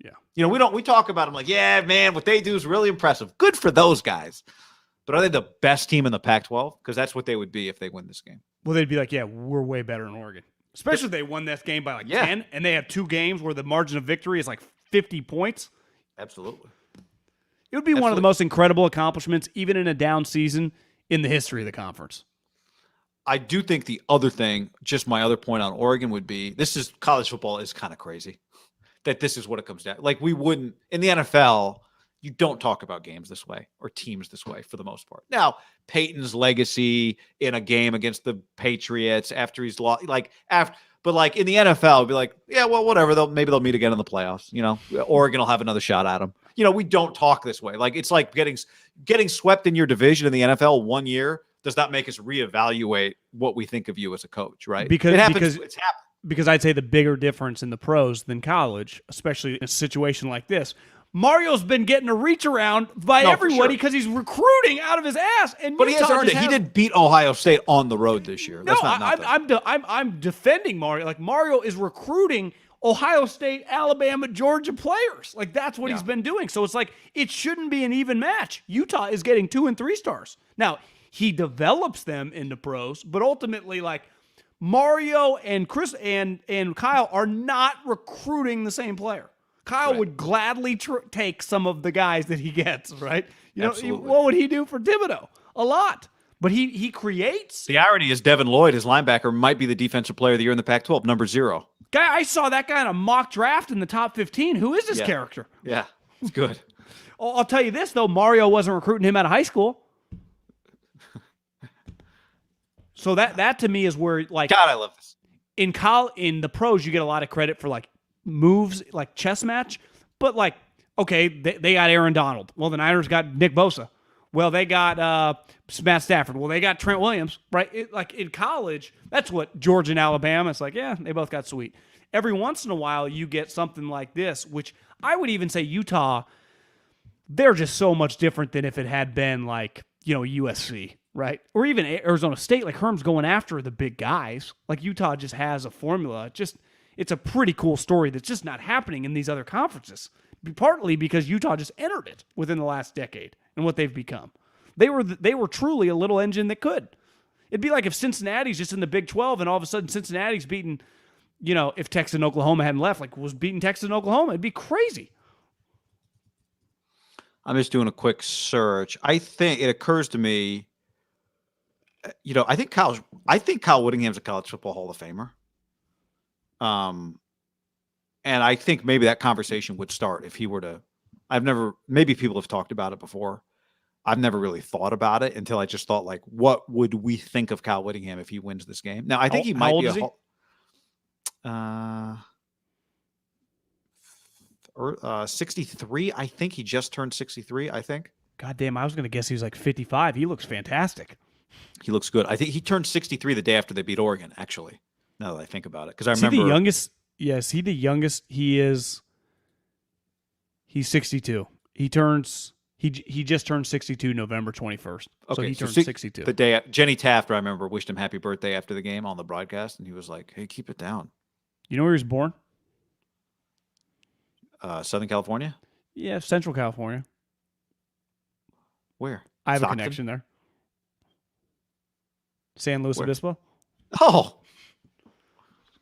Yeah. You know, we talk about them like, yeah, man, what they do is really impressive. Good for those guys. But are they the best team in the Pac-12? Because that's what they would be if they win this game. Well, they'd be like, yeah, we're way better in Oregon. Especially if they won this game by like 10, and they have 2 games where the margin of victory is like 50 points. Absolutely. It would be one of the most incredible accomplishments, even in a down season, in the history of the conference. I do think the other thing, just my other point on Oregon would be, college football is kind of crazy. That this is what it comes down. Like we wouldn't, in the NFL, you don't talk about games this way or teams this way for the most part. Now, Peyton's legacy in a game against the Patriots after he's lost, but like in the NFL, it'd be like, yeah, well, whatever. Maybe they'll meet again in the playoffs. You know, Oregon will have another shot at them. You know, we don't talk this way. Like it's like getting swept in your division in the NFL 1 year does not make us reevaluate what we think of you as a coach, right? Because it happens. It's happened. Because I'd say the bigger difference in the pros than college, especially in a situation like this. Mario's been getting a reach around by everybody because he's recruiting out of his ass. But he has earned it. He did beat Ohio State on the road this year. That's I'm defending Mario. Like Mario is recruiting Ohio State, Alabama, Georgia players. Like that's what he's been doing. So it's like it shouldn't be an even match. Utah is getting 2 and 3 stars. Now, he develops them into pros, but ultimately like Mario and Chris and Kyle are not recruiting the same player. Kyle would gladly take some of the guys that he gets, right? You know, what would he do for Thibodeau? A lot. But he creates. The irony is Devin Lloyd, his linebacker, might be the defensive player of the year in the Pac-12, number 0. Guy, I saw that guy in a mock draft in the top 15. Who is this character? Yeah, it's good. I'll tell you this, though. Mario wasn't recruiting him out of high school. So that to me is where, like, God, I love this. In the pros, you get a lot of credit for like moves, like chess match. But like, okay, they got Aaron Donald. Well, the Niners got Nick Bosa. Well, they got Matt Stafford. Well, they got Trent Williams, right? Like in college, that's what Georgia and Alabama. It's like, yeah, they both got sweet. Every once in a while, you get something like this, which I would even say Utah. They're just so much different than if it had been like, you know, USC. Right? Or even Arizona State, like Herm's going after the big guys. Like Utah just has a formula. It's a pretty cool story that's just not happening in these other conferences. Partly because Utah just entered it within the last decade and what they've become. They were truly a little engine that could. It'd be like if Cincinnati's just in the Big 12 and all of a sudden Cincinnati's beating, you know, if Texas and Oklahoma hadn't left, like was beating Texas and Oklahoma, it'd be crazy. I'm just doing a quick search. I think it occurs to me, I think Kyle Whittingham's a college football Hall of Famer. And I think maybe that conversation would start if he were to. Maybe people have talked about it before. I've never really thought about it until I just thought, like, what would we think of Kyle Whittingham if he wins this game? Now, I think he How might old be is he? 63. I think he just turned 63, I think. God damn, I was going to guess he was like 55. He looks fantastic. He looks good. I think he turned 63 the day after they beat Oregon, actually, now that I think about it. Because I Is remember. he the youngest? Yeah, is he the youngest? He's 62. He just turned 62 November 21st. So Okay, he turned 62. The day Jenny Taft, I remember, wished him happy birthday after the game on the broadcast, and he was like, "Hey, keep it down." You know where he was born? Southern California? Yeah, Central California. Where? I have Stockton? a connection there. San Luis Where? Obispo. Oh,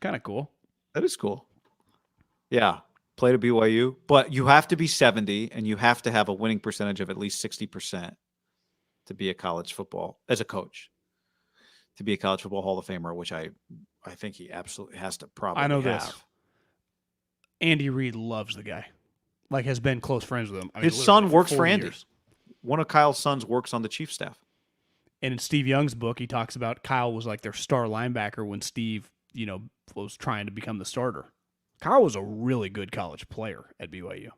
Kind of cool. that is cool. Yeah, played at BYU, but you have to be 70, and you have to have a winning percentage of at least 60% to be a college football as a coach. To be a college football Hall of Famer, which I think he absolutely has to probably I know have. this. Andy Reid loves the guy. Like, has been close friends with him. I mean, His son literally works 4 for Andy. years. One of Kyle's sons works on the Chiefs staff. And in Steve Young's book, he talks about Kyle was like their star linebacker when Steve, was trying to become the starter. Kyle was a really good college player at BYU.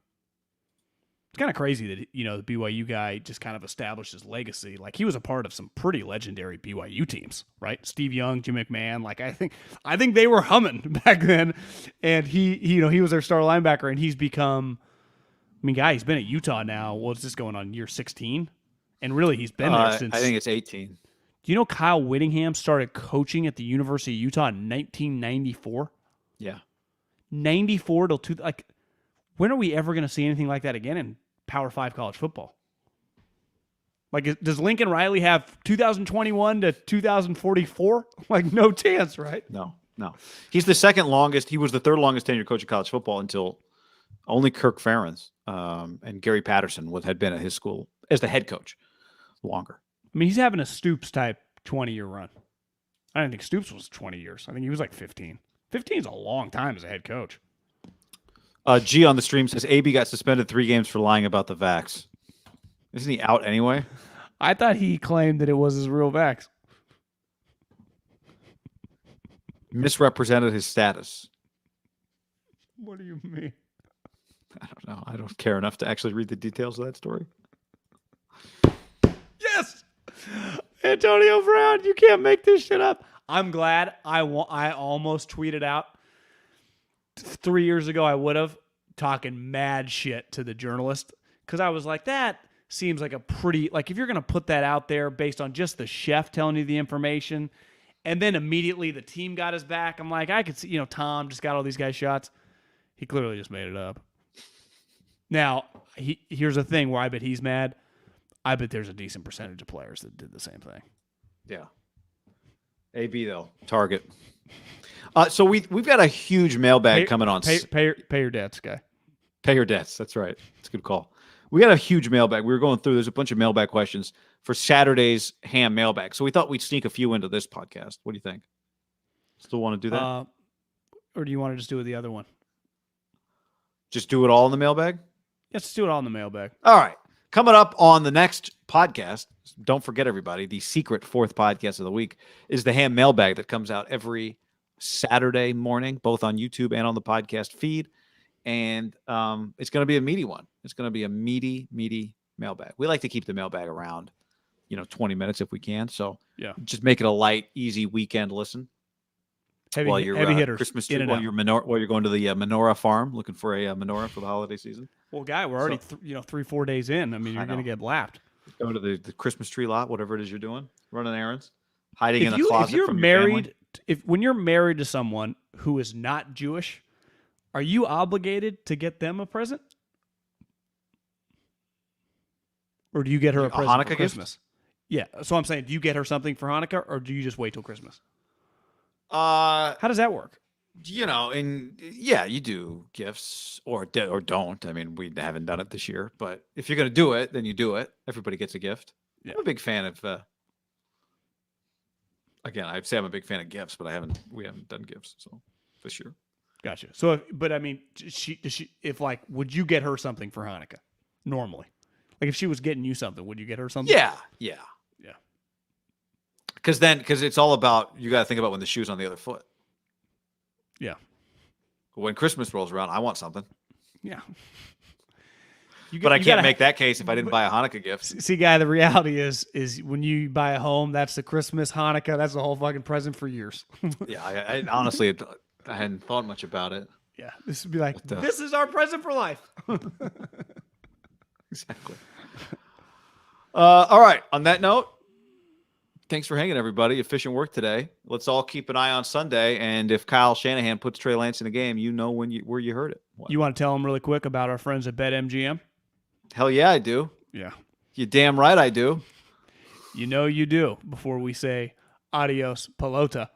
It's kind of crazy that, the BYU guy just kind of established his legacy. Like, he was a part of some pretty legendary BYU teams, right? Steve Young, Jim McMahon. Like, I think they were humming back then. And he was their star linebacker, and he's become, he's been at Utah now. What's this going on, year 16? And really, he's been there since. I think it's 18. Do you know Kyle Whittingham started coaching at the University of Utah in 1994? Yeah. 94 till when are we ever going to see anything like that again in Power 5 college football? Like, does Lincoln Riley have 2021 to 2044? Like, no chance, right? No. He's the second longest. He was the third longest tenured coach of college football until only Kirk Ferentz and Gary Patterson had been at his school as the head coach longer. He's having a Stoops type 20-year run. I didn't think Stoops was 20 years. I think he was like 15. 15 is a long time as a head coach. G on the stream says AB got suspended 3 games for lying about the vax. Isn't he out anyway? I thought he claimed that it was his real vax. Misrepresented his status. What do you mean? I don't know. I don't care enough to actually read the details of that story. Yes! Antonio Brown, you can't make this shit up. I'm glad I almost tweeted out 3 years ago. I would have talking mad shit to the journalist because I was like, that seems like a pretty, like, if you're going to put that out there based on just the chef telling you the information and then immediately the team got his back, I'm like, I could see, Tom just got all these guys shots. He clearly just made it up. Now, here's the thing where I bet he's mad. I bet there's a decent percentage of players that did the same thing. Yeah. AB though, target. So we've got a huge mailbag coming on. Pay your debts, guy. Pay your debts. That's right. That's a good call. We got a huge mailbag. We were going through. There's a bunch of mailbag questions for Saturday's ham mailbag. So we thought we'd sneak a few into this podcast. What do you think? Still want to do that? Or do you want to just do it the other one? Just do it all in the mailbag? Let's just do it all in the mailbag. All right. Coming up on the next podcast, don't forget, everybody, the secret 4th podcast of the week is the ham mailbag that comes out every Saturday morning, both on YouTube and on the podcast feed. And it's going to be a meaty one. It's going to be a meaty mailbag. We like to keep the mailbag around, 20 minutes if we can. So yeah, just make it a light, easy weekend listen. Heavy hitters. Christmas tree, while you're going to the menorah farm looking for a menorah for the holiday season. Well, guy, we're already 3-4 days in. You're going to get lapped. Go to the Christmas tree lot, whatever it is you're doing, running errands, hiding in a closet. If you're from married, your when you're married to someone who is not Jewish, are you obligated to get them a present, or do you get her a present Hanukkah for Christmas? gift? Yeah. So I'm saying, do you get her something for Hanukkah, or do you just wait till Christmas? How How does that work? and yeah, you do gifts or don't. I mean, we haven't done it this year, but if you're going to do it, then you do it. Everybody gets a gift. Yeah. I'm a big fan of, again, I'd say I'm a big fan of gifts, but we haven't done gifts. So this year. Gotcha. So, but I mean, would you get her something for Hanukkah normally? Like if she was getting you something, would you get her something? Yeah. Because it's all about, you got to think about when the shoe's on the other foot. Yeah. When Christmas rolls around, I want something. Yeah. But I can't make that case if I didn't buy a Hanukkah gift. See, guy, the reality is when you buy a home, that's the Christmas, Hanukkah, that's the whole fucking present for years. Yeah, I honestly, I hadn't thought much about it. Yeah, this would be like, this is our present for life. Exactly. All right. On that note, thanks for hanging, everybody. Efficient work today. Let's all keep an eye on Sunday. And if Kyle Shanahan puts Trey Lance in the game, you know where you heard it. What? You want to tell them really quick about our friends at BetMGM? Hell yeah, I do. Yeah. You damn right I do. You know you do. Before we say adios, pelota.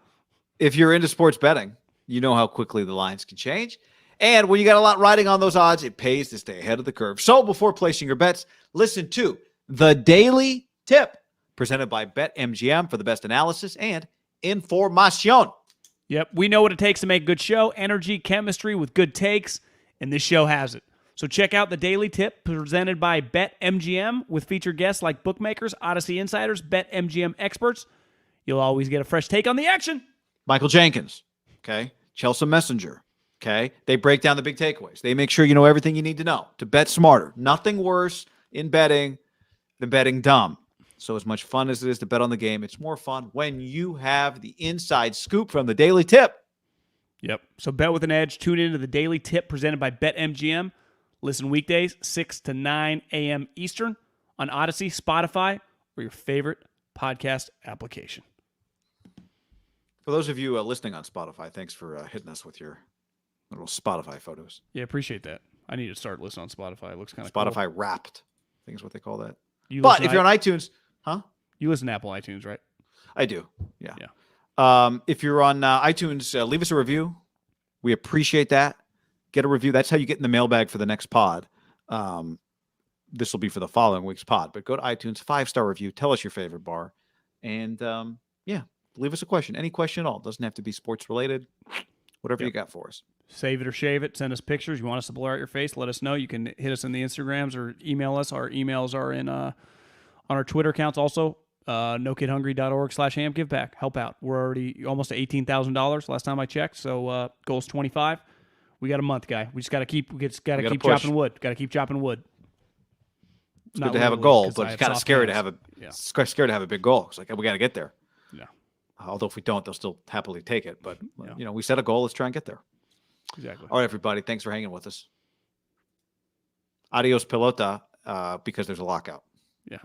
If you're into sports betting, you know how quickly the lines can change. And when you got a lot riding on those odds, it pays to stay ahead of the curve. So before placing your bets, listen to The Daily Tip, presented by BetMGM for the best analysis and information. Yep, we know what it takes to make a good show, energy, chemistry with good takes, and this show has it. So check out The Daily Tip, presented by BetMGM, with featured guests like bookmakers, Odyssey insiders, BetMGM experts. You'll always get a fresh take on the action. Michael Jenkins, okay? Chelsea Messenger, okay? They break down the big takeaways. They make sure you know everything you need to know to bet smarter. Nothing worse in betting than betting dumb. So as much fun as it is to bet on the game, it's more fun when you have the inside scoop from The Daily Tip. Yep. So bet with an edge. Tune into The Daily Tip presented by BetMGM. Listen weekdays, 6 to 9 a.m. Eastern on Odyssey, Spotify, or your favorite podcast application. For those of you listening on Spotify, thanks for hitting us with your little Spotify photos. Yeah, appreciate that. I need to start listening on Spotify. It looks kind of Spotify cool. Wrapped, I think is what they call that. But if you're on iTunes, huh? You listen to Apple iTunes, right? I do, yeah. If you're on iTunes, leave us a review. We appreciate that. Get a review. That's how you get in the mailbag for the next pod. This will be for the following week's pod. But go to iTunes, 5-star review. Tell us your favorite bar. And, leave us a question. Any question at all. Doesn't have to be sports related. Whatever you got for us. Save it or shave it. Send us pictures. You want us to blur out your face, let us know. You can hit us in the Instagrams or email us. Our emails are on our Twitter accounts also. NoKidHungry.org/hamgiveback. Help out. We're already almost at $18,000 last time I checked. So goal's 25. We got a month, guy. We just got to keep chopping wood. Got to keep chopping wood. It's good to have a goal, but it's kind of scary to have a big goal. It's like, we got to get there. Yeah. Although if we don't, they'll still happily take it. But, we set a goal. Let's try and get there. Exactly. All right, everybody. Thanks for hanging with us. Adios, pelota, because there's a lockout. Yeah.